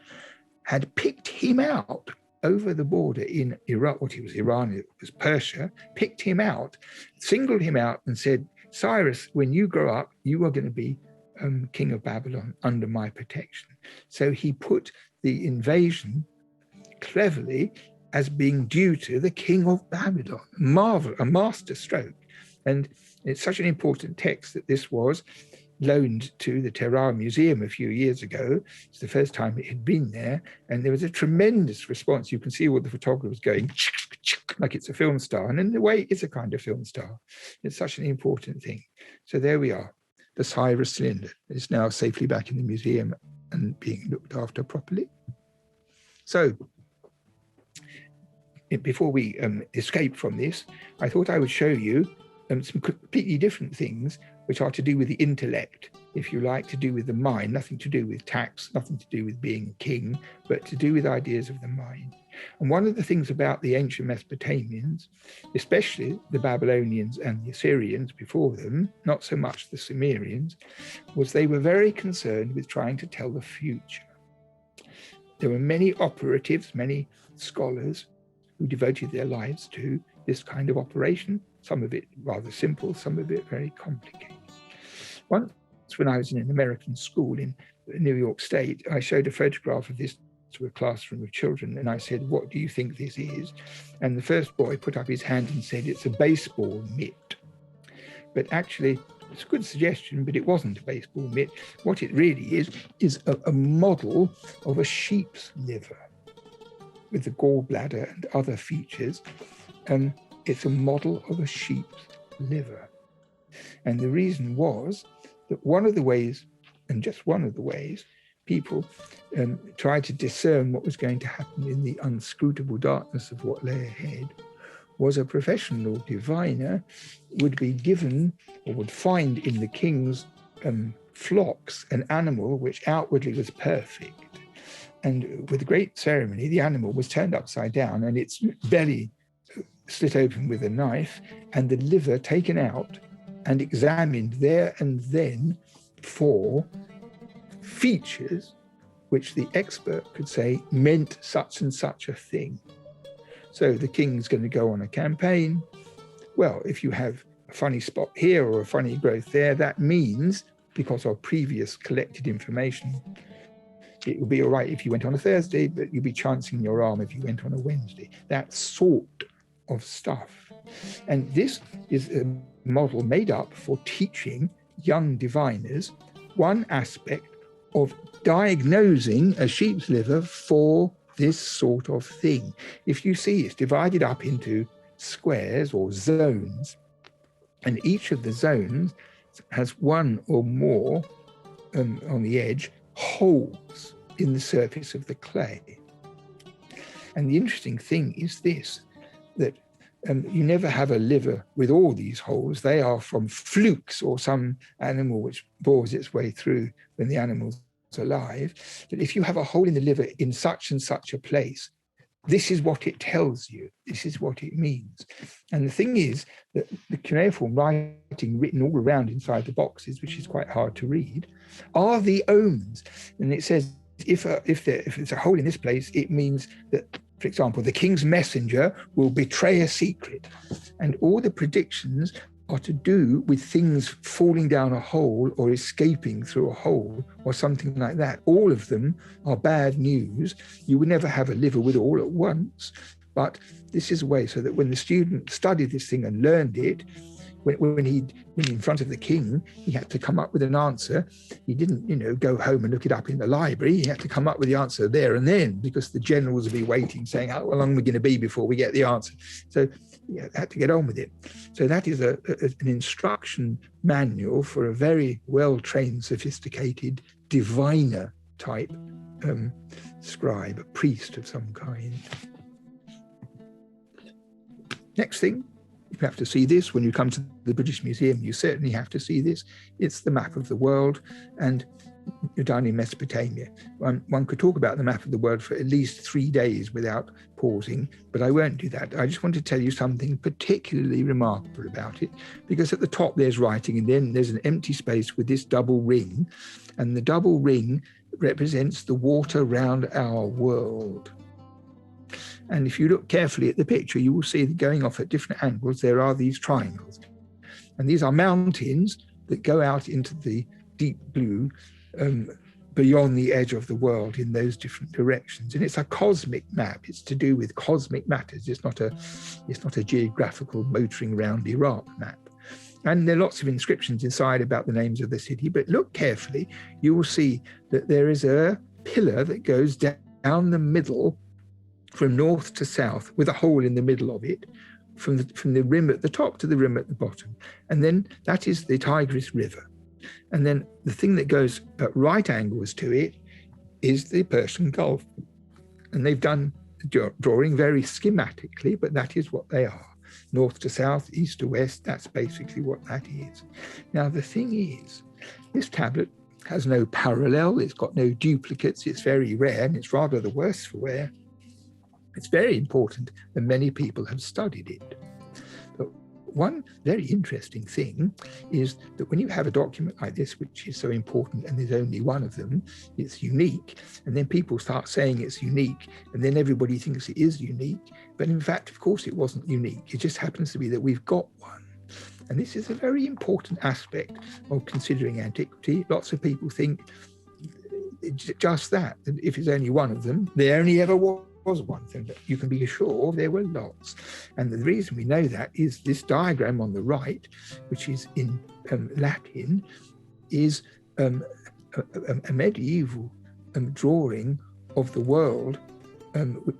had picked him out over the border in Iraq, what it was Iran, it was Persia, picked him out, singled him out and said, Cyrus, when you grow up, you are going to be king of Babylon under my protection. So he put the invasion cleverly as being due to the king of Babylon. Marvel, a master stroke. And it's such an important text that this was loaned to the Tehran Museum a few years ago. It's the first time it had been there, and there was a tremendous response. You can see all the photographers going like it's a film star, and in a way it's a kind of film star. It's such an important thing. So there we are, the Cyrus Cylinder. It's now safely back in the museum and being looked after properly. So before we escape from this, I thought I would show you some completely different things which are to do with the intellect, if you like, to do with the mind, nothing to do with tax, nothing to do with being king, but to do with ideas of the mind. And one of the things about the ancient Mesopotamians, especially the Babylonians and the Assyrians before them, not so much the Sumerians, was they were very concerned with trying to tell the future. There were many operatives, many scholars who devoted their lives to this kind of operation, some of it rather simple, some of it very complicated. Once when I was in an American school in New York State, I showed a photograph of this to a classroom of children, and I said, what do you think this is? And the first boy put up his hand and said, it's a baseball mitt. But actually, it's a good suggestion, but it wasn't a baseball mitt. What it really is a model of a sheep's liver with the gallbladder and other features. It's a model of a sheep's liver. And the reason was that one of the ways, and just one of the ways, people tried to discern what was going to happen in the unscrutable darkness of what lay ahead was a professional diviner would be given or would find in the king's flocks an animal which outwardly was perfect. And with great ceremony, the animal was turned upside down and its belly slit open with a knife and the liver taken out and examined there and then for features which the expert could say meant such and such a thing. So the king's going to go on a campaign. Well, if you have a funny spot here or a funny growth there, that means, because of previous collected information, it would be all right if you went on a Thursday, but you'd be chancing your arm if you went on a Wednesday. That sort of stuff. And this is a model made up for teaching young diviners one aspect of diagnosing a sheep's liver for this sort of thing. If you see, it's divided up into squares or zones, and each of the zones has one or more on the edge holes in the surface of the clay. And the interesting thing is this, that you never have a liver with all these holes. They are from flukes or some animal which bores its way through when the animal's alive. That if you have a hole in the liver in such and such a place, this is what it tells you. This is what it means. And the thing is that the cuneiform writing written all around inside the boxes, which is quite hard to read, are the omens. And it says, if it's a hole in this place, it means that, for example, the king's messenger will betray a secret. And all the predictions are to do with things falling down a hole or escaping through a hole or something like that. All of them are bad news. You would never have a liver with all at once, but this is a way so that when the student studied this thing and learned it, when in front of the king, he had to come up with an answer. He didn't, go home and look it up in the library. He had to come up with the answer there and then, because the generals would be waiting, saying, how long are we going to be before we get the answer? So you had to get on with it. So that is an instruction manual for a very well-trained, sophisticated diviner type scribe, a priest of some kind. Next thing, you have to see this when you come to the British Museum. You certainly have to see this. It's the map of the world, and you're down in Mesopotamia. One could talk about the map of the world for at least 3 days without pausing, but I won't do that. I just want to tell you something particularly remarkable about it, because at the top there's writing, and then there's an empty space with this double ring, and the double ring represents the water round our world. And if you look carefully at the picture, you will see that going off at different angles, there are these triangles. And these are mountains that go out into the deep blue beyond the edge of the world in those different directions. And it's a cosmic map. It's to do with cosmic matters. It's not a geographical motoring around Iraq map. And there are lots of inscriptions inside about the names of the city. But look carefully, you will see that there is a pillar that goes down the middle from north to south, with a hole in the middle of it, from the rim at the top to the rim at the bottom. And then that is the Tigris River. And then the thing that goes at right angles to it is the Persian Gulf. And they've done the drawing very schematically, but that is what they are. North to south, east to west, that's basically what that is. Now, the thing is, this tablet has no parallel, it's got no duplicates, it's very rare, and it's rather the worse for wear. It's very important, and many people have studied it. But one very interesting thing is that when you have a document like this, which is so important, and there's only one of them, it's unique, and then people start saying it's unique, and then everybody thinks it is unique. But in fact, of course, it wasn't unique. It just happens to be that we've got one. And this is a very important aspect of considering antiquity. Lots of people think just that if it's only one of them, there only ever was one thing, but you can be sure there were lots. And the reason we know that is this diagram on the right, which is in Latin, is a medieval drawing of the world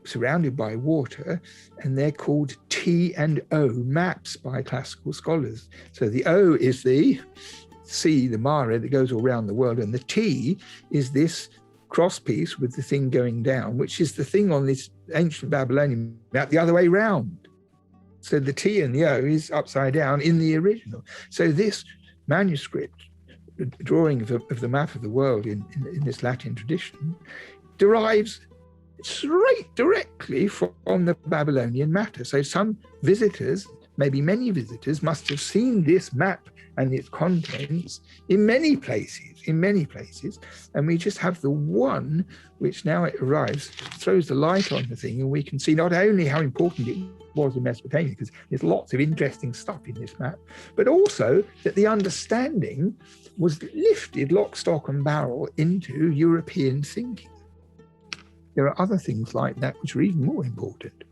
surrounded by water, and they're called T and O maps by classical scholars. So the O is the sea, the mare that goes all around the world, and the T is this cross piece with the thing going down, which is the thing on this ancient Babylonian map the other way round. So the T and the O is upside down in the original. So this manuscript, drawing of the map of the world in this Latin tradition, derives straight directly from the Babylonian matter. So some visitors maybe many visitors must have seen this map and its contents in many places, and we just have the one which, now it arrives, throws the light on the thing, and we can see not only how important it was in Mesopotamia, because there's lots of interesting stuff in this map, but also that the understanding was lifted lock, stock and barrel into European thinking. There are other things like that which are even more important.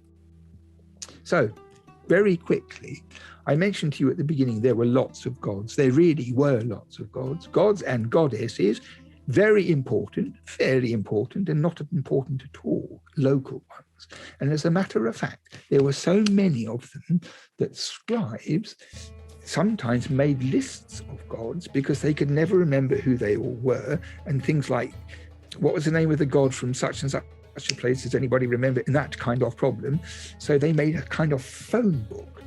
So, very quickly, I mentioned to you at the beginning there were lots of gods. There really were lots of gods. Gods and goddesses, very important, fairly important, and not important at all, local ones. And as a matter of fact, there were so many of them that scribes sometimes made lists of gods because they could never remember who they all were, and things like, what was the name of the god from such and such a place? Does anybody remember? And that kind of problem. So they made a kind of phone book,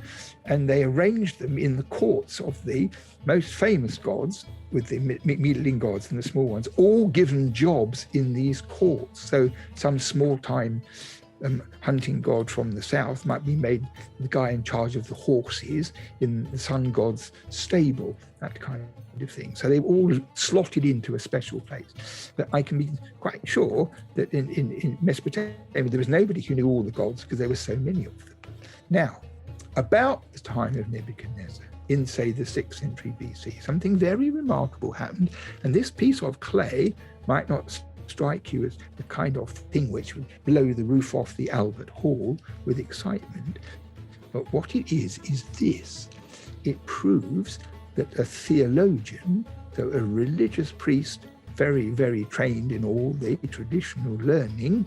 and they arranged them in the courts of the most famous gods, with the middling gods and the small ones, all given jobs in these courts. So some small-time hunting god from the south might be made the guy in charge of the horses in the sun god's stable, that kind of thing. So they all slotted into a special place. But I can be quite sure that in Mesopotamia, there was nobody who knew all the gods because there were so many of them. Now, about the time of Nebuchadnezzar, in, say, the 6th century BC, something very remarkable happened. And this piece of clay might not strike you as the kind of thing which would blow the roof off the Albert Hall with excitement. But what it is this. It proves that a theologian, so a religious priest, very, very trained in all the traditional learning,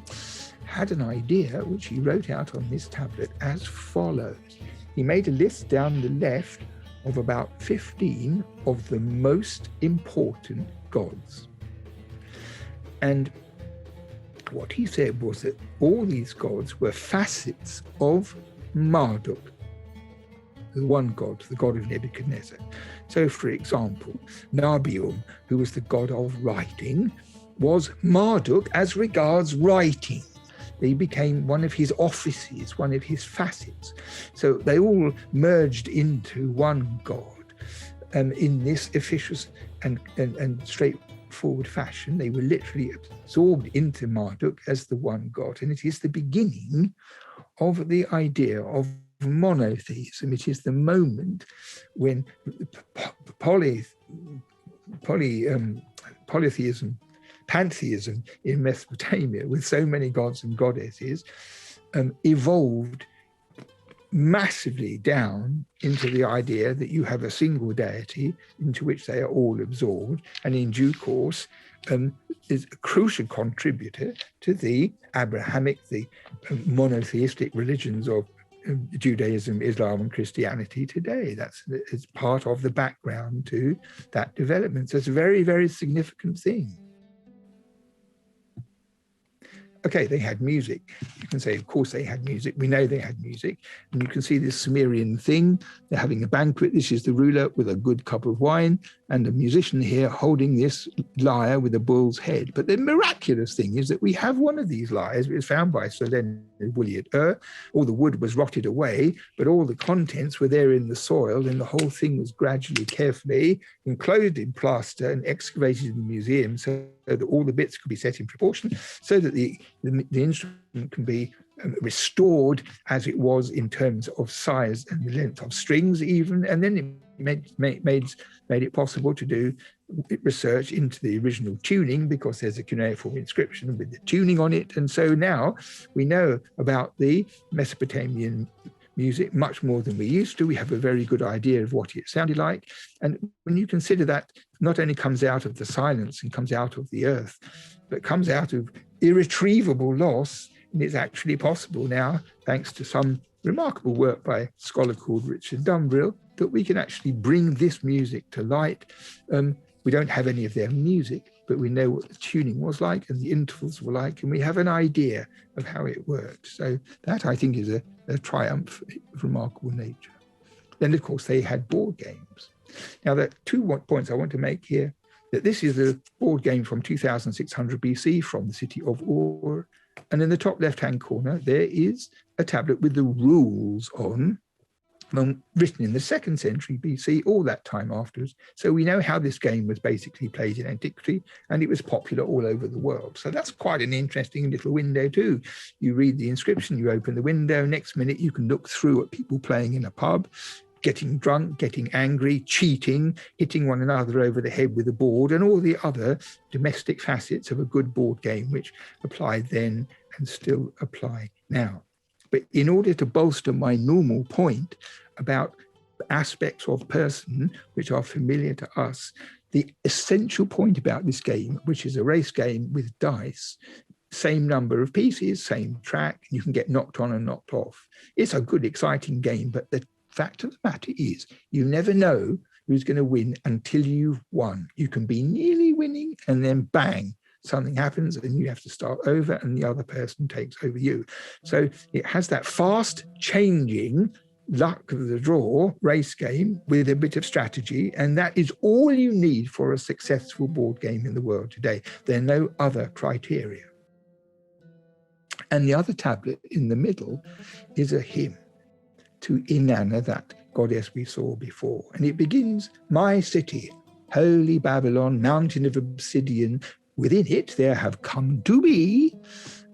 had an idea which he wrote out on this tablet as follows. He made a list down the left of about 15 of the most important gods. And what he said was that all these gods were facets of Marduk, the one god, the god of Nebuchadnezzar. So, for example, Nabium, who was the god of writing, was Marduk as regards writing. They became one of his offices, one of his facets. So they all merged into one god in this efficacious and straightforward fashion. They were literally absorbed into Marduk as the one god. And it is the beginning of the idea of monotheism. It is the moment when polytheism, pantheism in Mesopotamia, with so many gods and goddesses, evolved massively down into the idea that you have a single deity into which they are all absorbed, and in due course is a crucial contributor to the Abrahamic, the monotheistic religions of Judaism, Islam, and Christianity today. It's part of the background to that development. So it's a very, very significant thing. Okay, they had music. You can say, of course, they had music. We know they had music. And you can see this Sumerian thing. They're having a banquet. This is the ruler with a good cup of wine, and a musician here holding this lyre with a bull's head. But the miraculous thing is that we have one of these lyres. It was found by Sir Leonard Woolley at Ur. All the wood was rotted away, but all the contents were there in the soil, and the whole thing was gradually, carefully enclosed in plaster and excavated in the museum so that all the bits could be set in proportion, so that the instrument can be restored as it was in terms of size and the length of strings even, and then it made it possible to do research into the original tuning, because there's a cuneiform inscription with the tuning on it. And so now we know about the Mesopotamian music much more than we used to. We have a very good idea of what it sounded like. And when you consider that not only comes out of the silence and comes out of the earth, but comes out of irretrievable loss, and it's actually possible now, thanks to some remarkable work by a scholar called Richard Dumbrill, that we can actually bring this music to light. We don't have any of their music, but we know what the tuning was like and the intervals were like, and we have an idea of how it worked. So that, I think, is a triumph of remarkable nature. Then, of course, they had board games. Now, there are 2 points I want to make here. That this is a board game from 2600 BC from the city of Ur. And in the top left-hand corner, there is a tablet with the rules on written in the 2nd century BC, all that time afterwards. So we know how this game was basically played in antiquity, and it was popular all over the world. So that's quite an interesting little window too. You read the inscription, you open the window, next minute you can look through at people playing in a pub, getting drunk, getting angry, cheating, hitting one another over the head with a board, and all the other domestic facets of a good board game, which applied then and still apply now. But in order to bolster my normal point about aspects of person which are familiar to us, the essential point about this game, which is a race game with dice, same number of pieces, same track, you can get knocked on and knocked off. It's a good, exciting game, but the fact of the matter is you never know who's going to win until you've won. You can be nearly winning and then bang, something happens and you have to start over and the other person takes over you. So it has that fast changing luck of the draw race game with a bit of strategy, and that is all you need for a successful board game in the world today. There are no other criteria. And the other tablet in the middle is a hymn to Inanna, that goddess we saw before. And it begins, "My city, holy Babylon, mountain of obsidian, within it there have come to be,"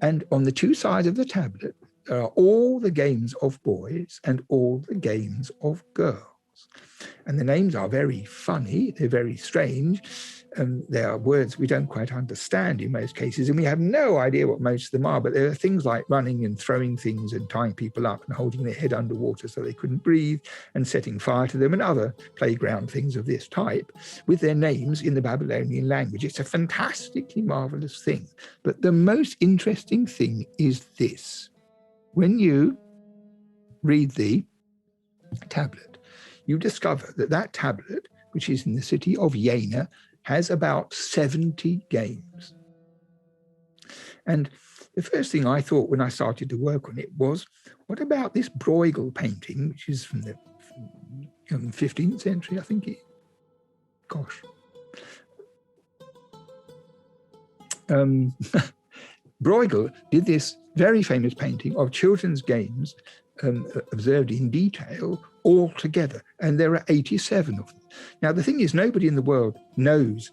and on the 2 sides of the tablet there are all the games of boys and all the games of girls. And the names are very funny, they're very strange, and they are words we don't quite understand in most cases, and we have no idea what most of them are, but there are things like running and throwing things and tying people up and holding their head underwater so they couldn't breathe and setting fire to them and other playground things of this type with their names in the Babylonian language. It's a fantastically marvelous thing. But the most interesting thing is this. When you read the tablet, you discover that that tablet, which is in the city of Jena, has about 70 games. And the first thing I thought when I started to work on it was, what about this Bruegel painting, which is from the 15th century, I think Bruegel did this very famous painting of children's games observed in detail all together, and there are 87 of them. Now, the thing is, nobody in the world knows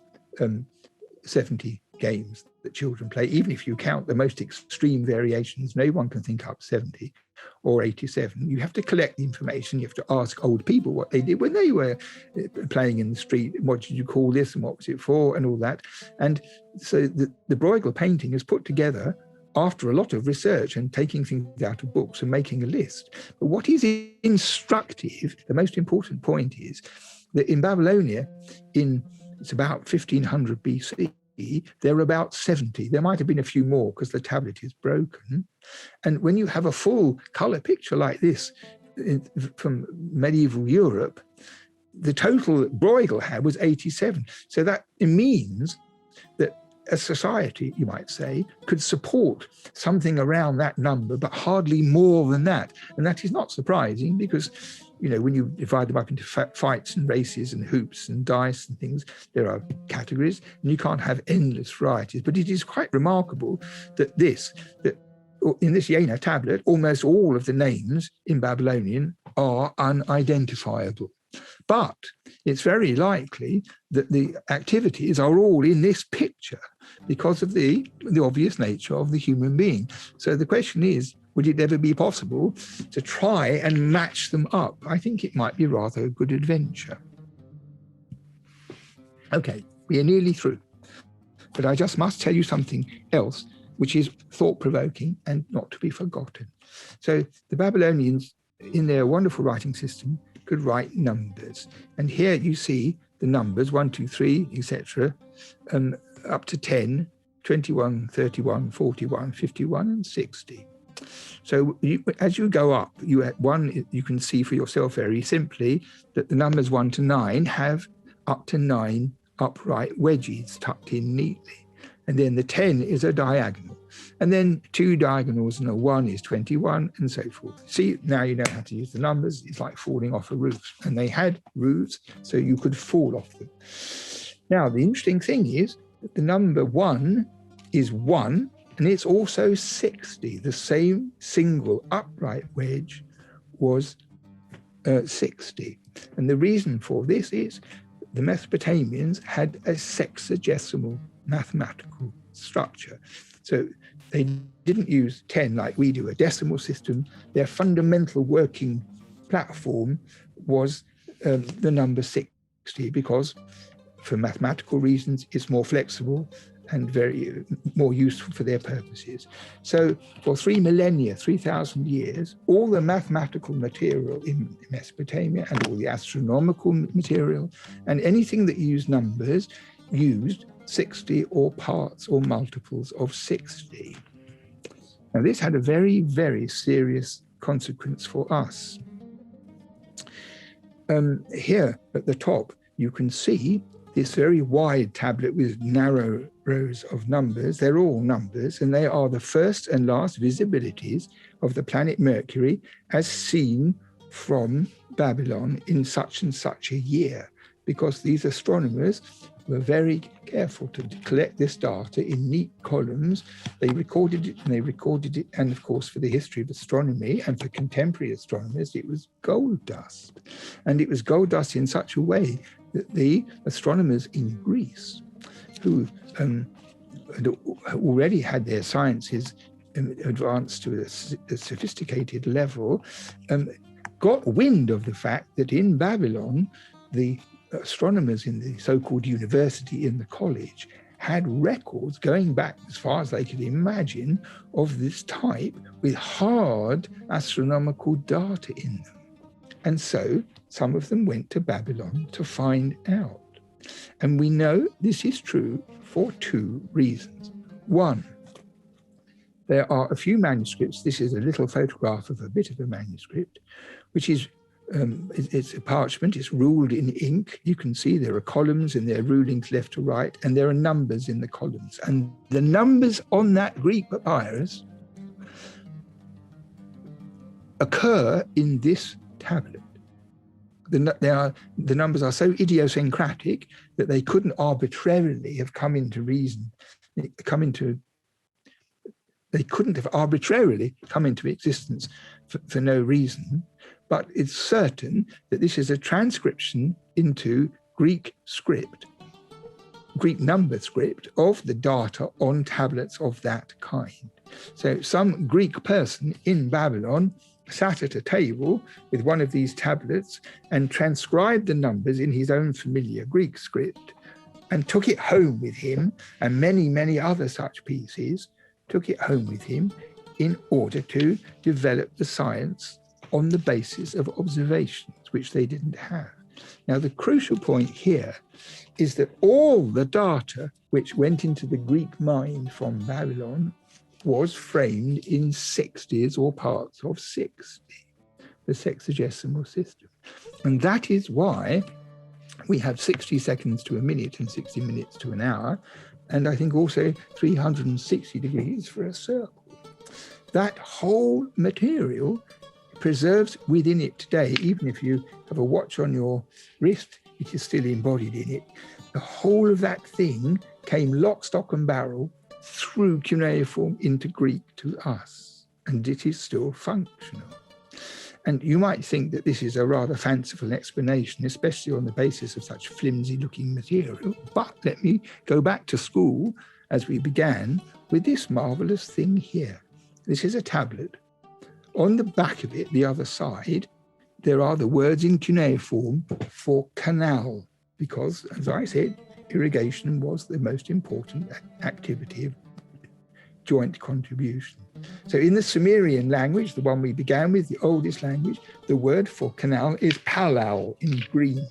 70 games that children play. Even if you count the most extreme variations, no one can think up 70 or 87. You have to collect the information. You have to ask old people what they did when they were playing in the street. What did you call this and what was it for and all that? And so the Bruegel painting is put together after a lot of research and taking things out of books and making a list. But what is instructive, the most important point is that in Babylonia, it's about 1500 BC, there are about 70. There might have been a few more because the tablet is broken. And when you have a full color picture like this from medieval Europe, the total that Bruegel had was 87. So that means that a society, you might say, could support something around that number, but hardly more than that. And that is not surprising because, you know, when you divide them up into fights and races and hoops and dice and things, there are categories and you can't have endless varieties. But it is quite remarkable that in this Jena tablet, almost all of the names in Babylonian are unidentifiable. But it's very likely that the activities are all in this picture because of the obvious nature of the human being. So the question is, would it ever be possible to try and match them up? I think it might be rather a good adventure. Okay, we are nearly through. But I just must tell you something else, which is thought-provoking and not to be forgotten. So the Babylonians, in their wonderful writing system, could write numbers. And here you see the numbers, 1, 2, 3, etc., up to 10, 21, 31, 41, 51, and 60. So as you go up, you can see for yourself very simply that the numbers 1 to 9 have up to 9 upright wedges tucked in neatly. And then the 10 is a diagonal. And then 2 diagonals and a 1 is 21 and so forth. See, now you know how to use the numbers. It's like falling off a roof. And they had roofs, so you could fall off them. Now, the interesting thing is that the number 1 is 1, and it's also 60. The same single upright wedge was 60. And the reason for this is the Mesopotamians had a sexagesimal mathematical structure. So they didn't use 10 like we do, a decimal system. Their fundamental working platform was the number 60, because for mathematical reasons, it's more flexible and very more useful for their purposes. So for 3 millennia, 3,000 years, all the mathematical material in Mesopotamia and all the astronomical material and anything that used numbers used 60 or parts or multiples of 60. Now this had a very, very serious consequence for us. Here at the top, you can see this very wide tablet with narrow rows of numbers. They're all numbers, and they are the first and last visibilities of the planet Mercury as seen from Babylon in such and such a year, because these astronomers were very careful to collect this data in neat columns. They recorded it and they recorded it. And of course, for the history of astronomy and for contemporary astronomers, it was gold dust. And it was gold dust in such a way that the astronomers in Greece, who had already had their sciences advanced to a sophisticated level, got wind of the fact that in Babylon, the astronomers in the so-called university, in the college, had records going back as far as they could imagine of this type with hard astronomical data in them. And so some of them went to Babylon to find out. And we know this is true for 2 reasons. One, there are a few manuscripts. This is a little photograph of a bit of a manuscript, which is it's a parchment, it's ruled in ink. You can see there are columns and there are rulings left to right, and there are numbers in the columns. And the numbers on that Greek papyrus occur in this tablet. The numbers are so idiosyncratic that they couldn't arbitrarily have come into reason, they couldn't have arbitrarily come into existence for no reason. But it's certain that this is a transcription into Greek script, Greek number script, of the data on tablets of that kind. So some Greek person in Babylon sat at a table with one of these tablets and transcribed the numbers in his own familiar Greek script and took it home with him, and many, many other such pieces took it home with him in order to develop the science on the basis of observations, which they didn't have. Now, the crucial point here is that all the data which went into the Greek mind from Babylon was framed in 60s or parts of 60, the sexagesimal system. And that is why we have 60 seconds to a minute and 60 minutes to an hour, and I think also 360 degrees for a circle. That whole material preserves within it today, even if you have a watch on your wrist, it is still embodied in it. The whole of that thing came lock, stock and barrel through cuneiform into Greek to us, and it is still functional. And you might think that this is a rather fanciful explanation, especially on the basis of such flimsy looking material, but let me go back to school as we began with this marvelous thing here. This is a tablet. On the back of it, the other side, there are the words in cuneiform for canal, because, as I said, irrigation was the most important activity of joint contribution. So in the Sumerian language, the one we began with, the oldest language, the word for canal is palal in green.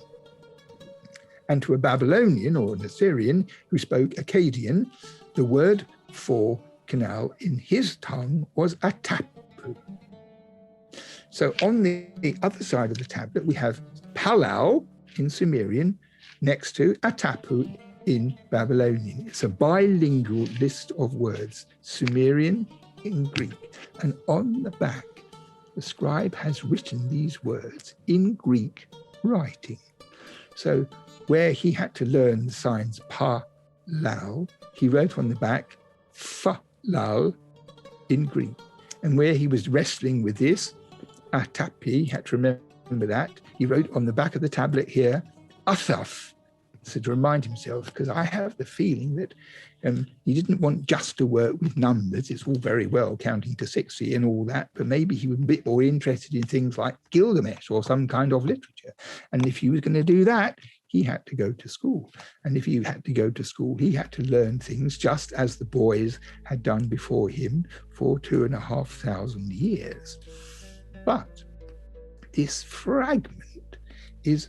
And to a Babylonian or an Assyrian who spoke Acadian, the word for canal in his tongue was atapu. So on the other side of the tablet, we have palal in Sumerian next to atapu in Babylonian. It's a bilingual list of words, Sumerian in Greek. And on the back, the scribe has written these words in Greek writing. So where he had to learn the signs pa, lal, he wrote on the back fa, lal in Greek. And where he was wrestling with this, atapi, had to remember remember that. He wrote on the back of the tablet here, Athaf, so to remind himself, because I have the feeling that he didn't want just to work with numbers. It's all very well counting to 60 and all that, but maybe he was a bit more interested in things like Gilgamesh or some kind of literature. And if he was going to do that, he had to go to school. And if he had to go to school, he had to learn things just as the boys had done before him for 2,500 years. But this fragment is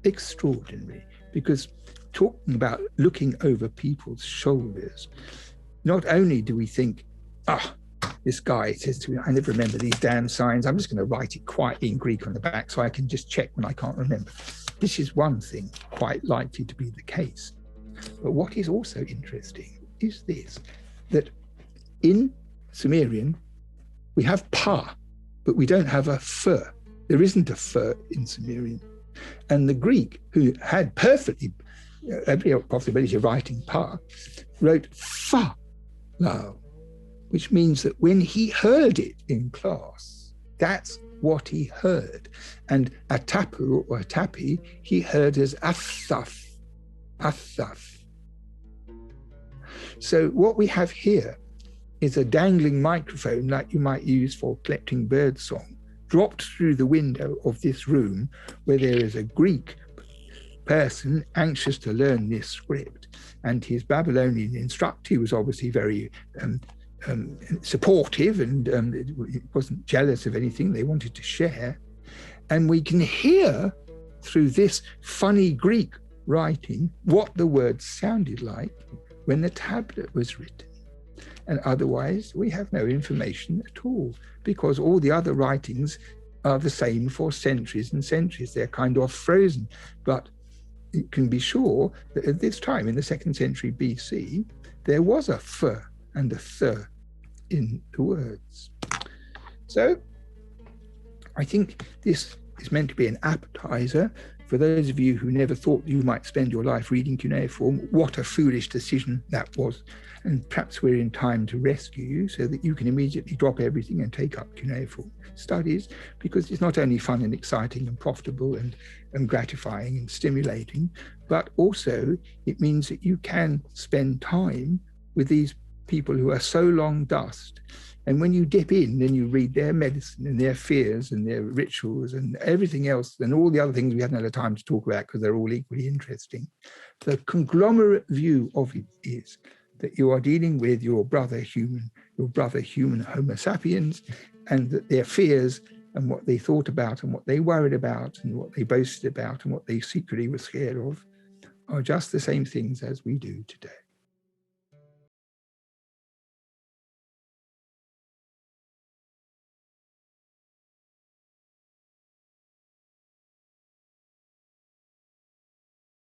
extraordinary, because talking about looking over people's shoulders, not only do we think, this guy says to me, I never remember these damn signs, I'm just going to write it quietly in Greek on the back so I can just check when I can't remember. This is one thing quite likely to be the case. But what is also interesting is this, that in Sumerian, we have pa, but we don't have a fur. There isn't a fur in Sumerian. And the Greek, who had perfectly every possibility of writing pa, wrote fa, lao, which means that when he heard it in class, that's what he heard. And atapu or atapi, he heard as athaf, athaf. So what we have here is a dangling microphone like you might use for collecting birdsong, dropped through the window of this room where there is a Greek person anxious to learn this script. And his Babylonian instructor was obviously very supportive and wasn't jealous of anything. They wanted to share. And we can hear through this funny Greek writing what the words sounded like when the tablet was written. And otherwise, we have no information at all, because all the other writings are the same for centuries and centuries. They're kind of frozen. But you can be sure that at this time, in the 2nd century BC, there was a f and a th in the words. So I think this is meant to be an appetizer for those of you who never thought you might spend your life reading cuneiform. What a foolish decision that was. And perhaps we're in time to rescue you so that you can immediately drop everything and take up cuneiform studies, because it's not only fun and exciting and profitable and gratifying and stimulating, but also it means that you can spend time with these people who are so long dust. And when you dip in, then you read their medicine and their fears and their rituals and everything else and all the other things we haven't had time to talk about because they're all equally interesting. The conglomerate view of it is that you are dealing with your brother human Homo sapiens, and that their fears and what they thought about and what they worried about and what they boasted about and what they secretly were scared of are just the same things as we do today.